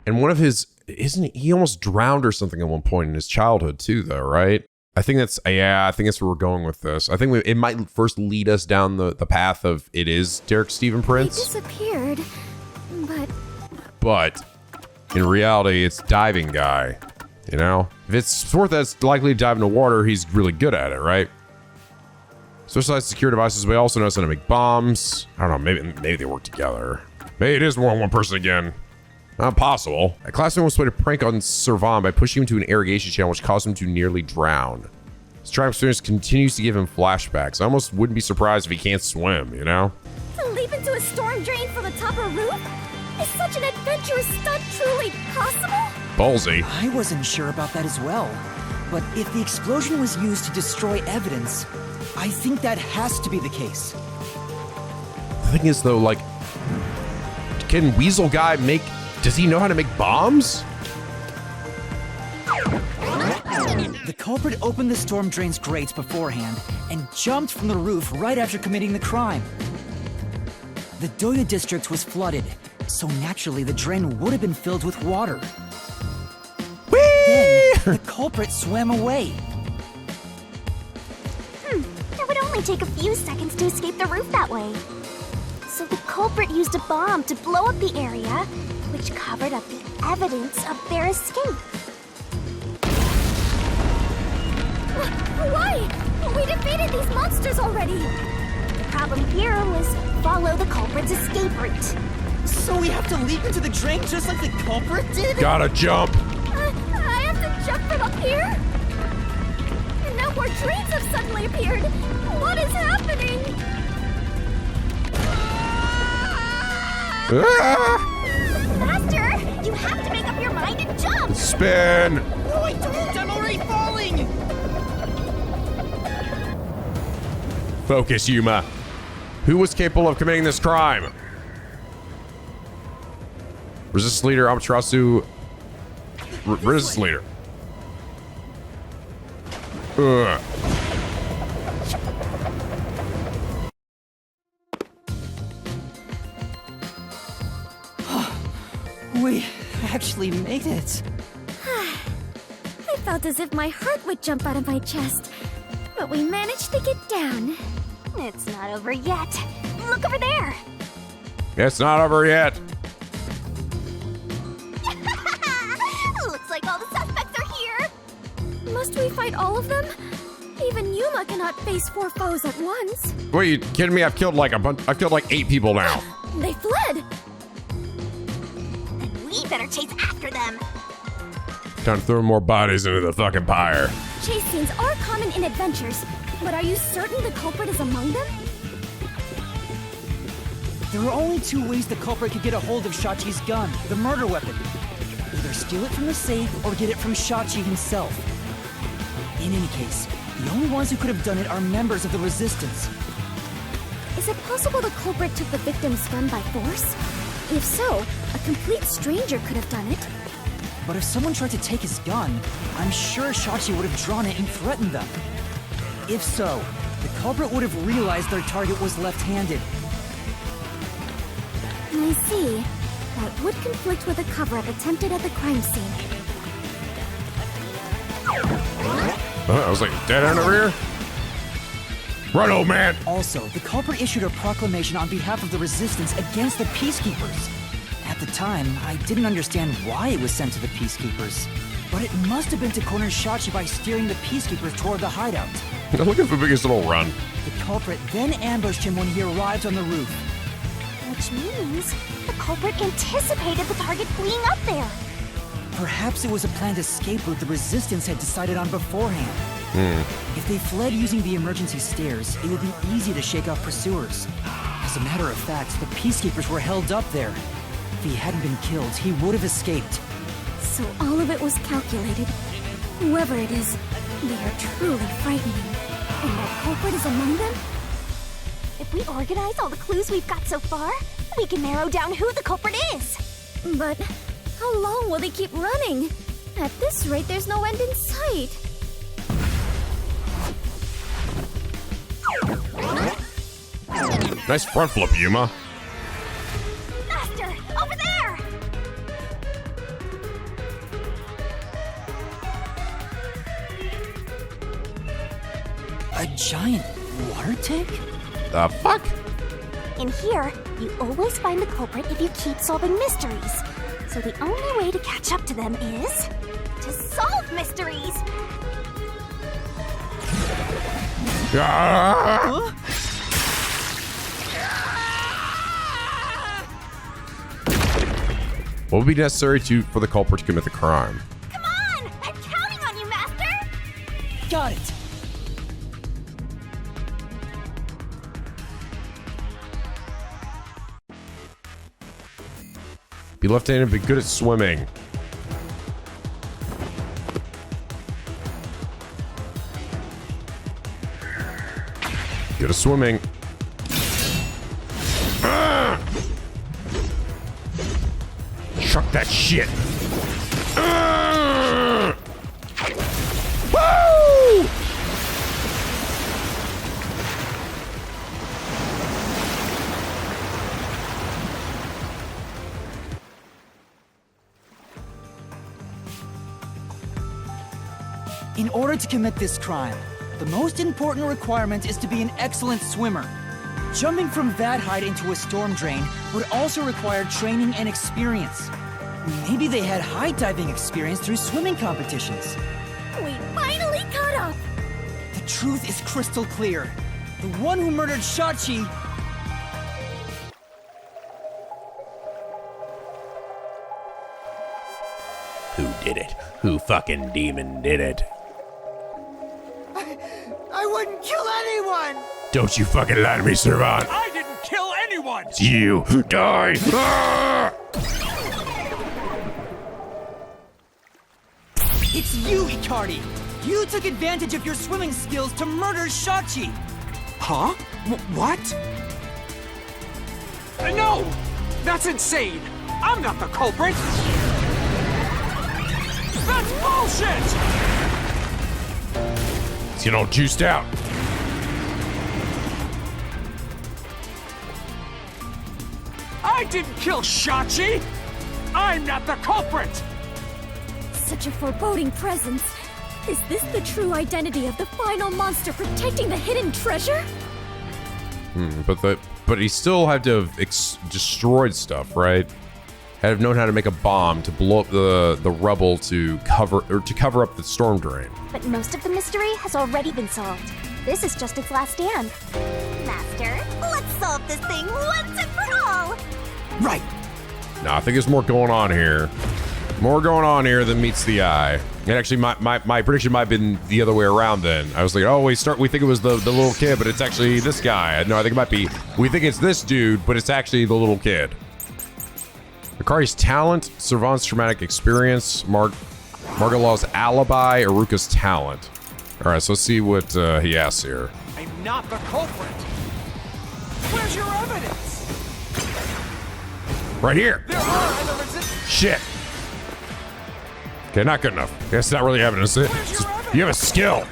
And one of his, he almost drowned or something at one point in his childhood too, though, right? I think that's where we're going with this. I think it might first lead us down the path of it is Derek Stephen Prince. He disappeared, but in reality, it's diving guy. You know, if it's sport that's likely to dive into water, he's really good at it, right? Specialized secure devices, but he also knows how to make bombs. I don't know, maybe they work together. Maybe it is more than one person again. Not possible. A classmate once played a prank on Servan by pushing him to an irrigation channel, which caused him to nearly drown. His triumph experience continues to give him flashbacks. I almost wouldn't be surprised if he can't swim, you know? To leap into a storm drain from atop a roof? Is such an adventurous stunt truly possible? Ballsy. I wasn't sure about that as well. But if the explosion was used to destroy evidence, I think that has to be the case. The thing is, though, like, can Weasel Guy does he know how to make bombs? The culprit opened the storm drain's grates beforehand and jumped from the roof right after committing the crime. The Doya district was flooded, so naturally the drain would have been filled with water. Then, the culprit swam away. It would only take a few seconds to escape the roof that way. So the culprit used a bomb to blow up the area, which covered up the evidence of their escape. Why? We defeated these monsters already. The problem here was follow the culprit's escape route. So we have to leap into the drain just like the culprit did? Gotta jump. I have to jump from up here? And now more drains have suddenly appeared. What is happening? Master, you have to make up your mind and jump! Spin! No, I don't! I'm already falling! Focus, Yuma. Who was capable of committing this crime? Resistance leader Amaterasu. Resistance leader. Ugh. We actually made it. I felt as if my heart would jump out of my chest, but we managed to get down. It's not over yet. Look over there! It's not over yet. Looks like all the suspects are here! Must we fight all of them? Even Yuma cannot face 4 foes at once. What, are you kidding me? I've killed like 8 people now. They fled! And we better chase after them. Time to throw more bodies into the fucking pyre. Chase scenes are common in adventures, but are you certain the culprit is among them? There are only 2 ways the culprit could get a hold of Shachi's gun, the murder weapon. Either steal it from the safe or get it from Shachi himself. In any case, the only ones who could have done it are members of the Resistance. Is it possible the culprit took the victim's gun by force? If so, a complete stranger could have done it. But if someone tried to take his gun, I'm sure Shachi would have drawn it and threatened them. If so, the culprit would have realized their target was left-handed. I see. that would conflict with a cover-up attempted at the crime scene. I was like, dead end over here? Run, old man! Also, the culprit issued a proclamation on behalf of the resistance against the Peacekeepers. At the time, I didn't understand why it was sent to the Peacekeepers, but it must have been to corner Shachi by steering the Peacekeepers toward the hideout. Look at the biggest little run. The culprit then ambushed him when he arrived on the roof. Which means the culprit anticipated the target fleeing up there. Perhaps it was a planned escape route the resistance had decided on beforehand. If they fled using the emergency stairs, it would be easy to shake off pursuers. As a matter of fact, the Peacekeepers were held up there. If he hadn't been killed, he would have escaped. So all of it was calculated. Whoever it is, they are truly frightening. And that culprit is among them? If we organize all the clues we've got so far, we can narrow down who the culprit is. But how long will they keep running? At this rate, there's no end in sight. Nice front flip, Yuma. Master, over there! A giant water tank? The fuck? In here, you always find the culprit if you keep solving mysteries. So the only way to catch up to them is to solve mysteries. Ah! What would be necessary for the culprit to commit the crime? Come on! I'm counting on you, Master! Got it! Be left-handed, be good at swimming. Good at swimming. Ah! Chuck that shit. Ah! Woo! In order to commit this crime, the most important requirement is to be an excellent swimmer. Jumping from that height into a storm drain would also require training and experience. Maybe they had high diving experience through swimming competitions. We finally caught up! The truth is crystal clear. The one who murdered Shachi... Who did it? Who fucking demon did it? I wouldn't kill anyone! Don't you fucking lie to me, Servant. I didn't kill anyone! It's you. Die. Ah! It's you, Icardi! You took advantage of your swimming skills to murder Shachi! Huh? What? No! That's insane! I'm not the culprit! That's bullshit! It's, you know, juiced out. I didn't kill Shachi! I'm not the culprit! Such a foreboding presence. Is this the true identity of the final monster protecting the hidden treasure? But he still had to have destroyed stuff, right? Had to have known how to make a bomb to blow up the rubble to cover up the storm drain. But most of the mystery has already been solved. This is just its last stand. Master, let's solve this thing once and for all! Right! No, I think there's more going on here. More going on here than meets the eye. And actually, my prediction might have been the other way around then. I was like, oh, we think it was the little kid, but it's actually this guy. No, I think it might be, we think it's this dude, but it's actually the little kid. Akari's talent, Servant's traumatic experience, Margalaw's alibi, Aruka's talent. All right, so let's see what he asks here. I'm not the culprit! Where's your evidence? Right here. There are other resistance. Shit. Okay, not good enough. That's not really evidence. You have a skill.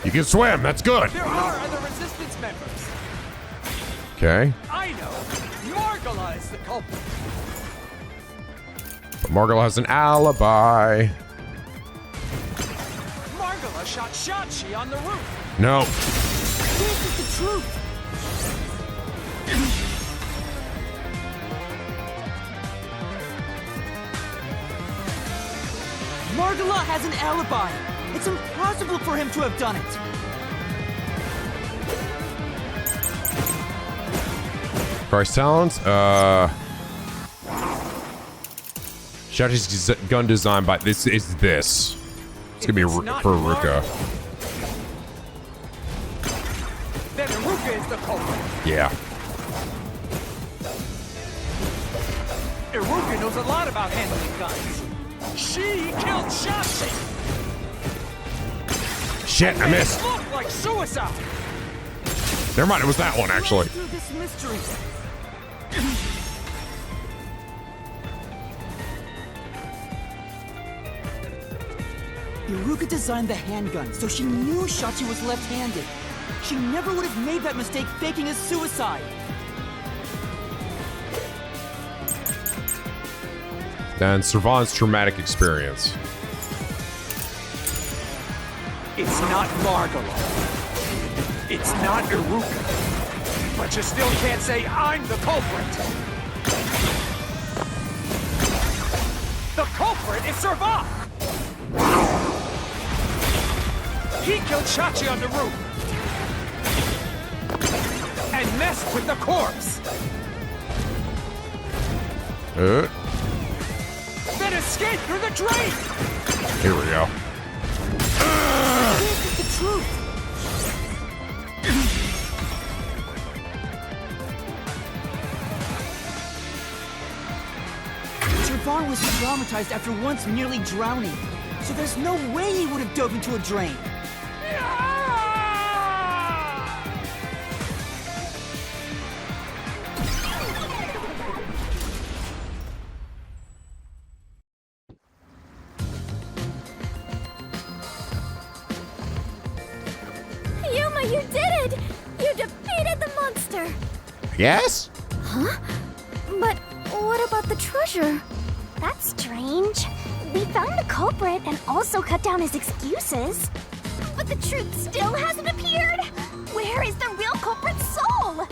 You can swim. That's good. There are other resistance members. Okay. I know. Margala is the culprit. Margala has an alibi. Margala shot Shachi on the roof. No. This is the truth. Margala has an alibi. It's impossible for him to have done it. Price talents. Shachi's gun design by this is this. It's gonna be for Ruka. Then Ruka is the culprit. Yeah. Iruka knows a lot about handling guns. She killed Shachi. Shit, I missed. It looked like suicide. Never mind, it was that one actually. Through this mystery. Iruka designed the handgun, so she knew Shachi was left-handed. She never would have made that mistake faking his suicide. Then Servan's traumatic experience. It's not Margala. It's not Iruka. But you still can't say I'm the culprit. The culprit is Servan. He killed Shachi on the roof. And messed with the corpse. Then escaped through the drain. Here we go. This is the truth. Servan was traumatized after once nearly drowning, so there's no way he would have dove into a drain. Yuma, you did it! You defeated the monster! Yes? Huh? But what about the treasure? That's strange. We found the culprit and also cut down his excuses. But the truth still hasn't appeared? Where is the real culprit's soul?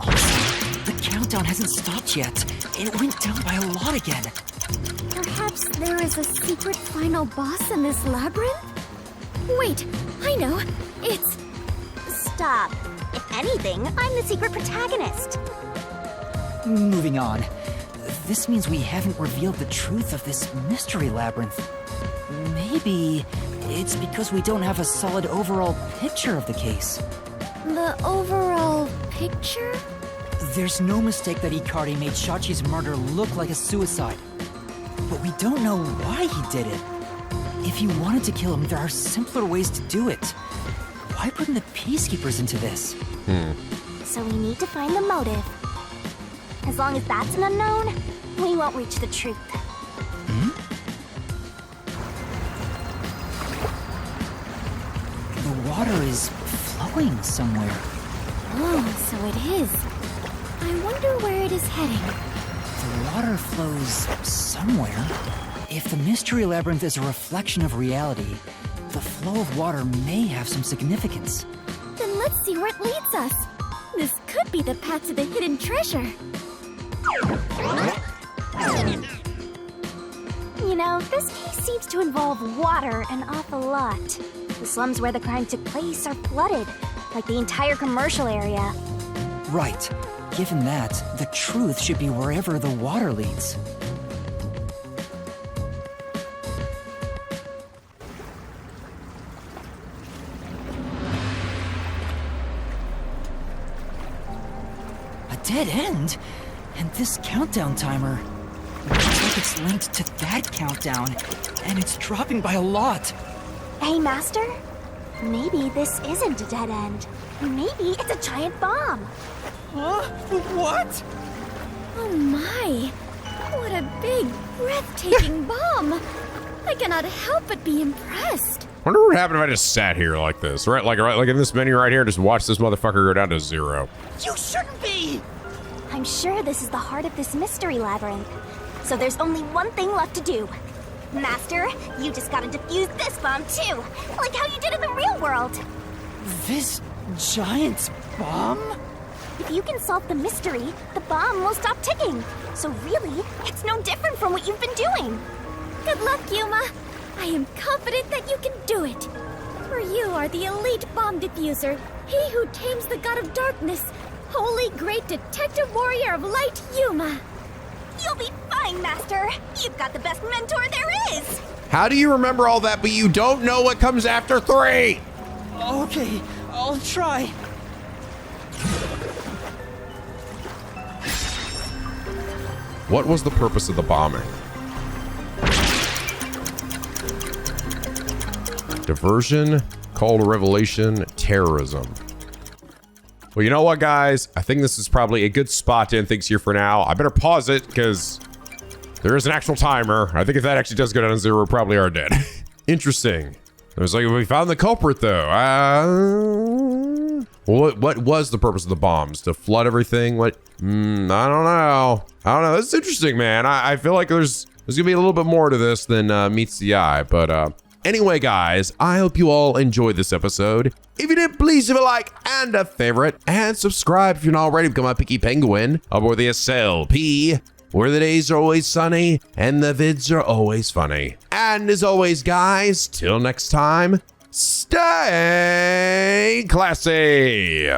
Also, the countdown hasn't stopped yet. It went down by a lot again. Perhaps there is a secret final boss in this labyrinth? Wait, I know. It's... Stop. If anything, I'm the secret protagonist. Moving on. This means we haven't revealed the truth of this mystery labyrinth. Maybe it's because we don't have a solid overall picture of the case. The overall picture? There's no mistake that Icardi made Shachi's murder look like a suicide. But we don't know why he did it. If you wanted to kill him, there are simpler ways to do it. Why bring the Peacekeepers into this? So we need to find the motive. As long as that's an unknown, we won't reach the truth. The water is flowing somewhere. Oh, so it is. I wonder where it is heading. The water flows somewhere. If the Mystery Labyrinth is a reflection of reality, the flow of water may have some significance. Then let's see where it leads us. This could be the path to the hidden treasure. You know, this case seems to involve water an awful lot. The slums where the crime took place are flooded, like the entire commercial area. Right. Given that, the truth should be wherever the water leads. A dead end? And this countdown timer looks like it's linked to that countdown, and it's dropping by a lot. Hey, Master? Maybe this isn't a dead end. Maybe it's a giant bomb. Huh? What? Oh my! What a big, breathtaking bomb! I cannot help but be impressed. Wonder what happened if I just sat here like this, right? Like in this menu right here, just watch this motherfucker go down to 0. You shouldn't be! I'm sure this is the heart of this mystery labyrinth. so there's only one thing left to do. Master, you just gotta defuse this bomb too, like how you did in the real world. This giant bomb? If you can solve the mystery, the bomb will stop ticking. So really, it's no different from what you've been doing. Good luck, Yuma. I am confident that you can do it. For you are the elite bomb diffuser, he who tames the god of darkness, holy great detective warrior of light, Yuma. You'll be fine, Master. You've got the best mentor there is. How do you remember all that, but you don't know what comes after 3? Okay, I'll try. What was the purpose of the bombing? Diversion, call to revelation, terrorism. Well, you know what, guys? I think this is probably a good spot to end things here for now. I better pause it because there is an actual timer. I think if that actually does go down to 0, we probably are dead. Interesting. It was like, we found the culprit, though. What was the purpose of the bombs? To flood everything? What? I don't know. This is interesting, man. I feel like there's gonna be a little bit more to this than meets the eye. But anyway, guys, I hope you all enjoyed this episode. If you did, please leave a like and a favorite, and subscribe if you're not already. Become a Picky Penguin aboard the SLP, where the days are always sunny and the vids are always funny. And as always, guys, till next time, stay classy.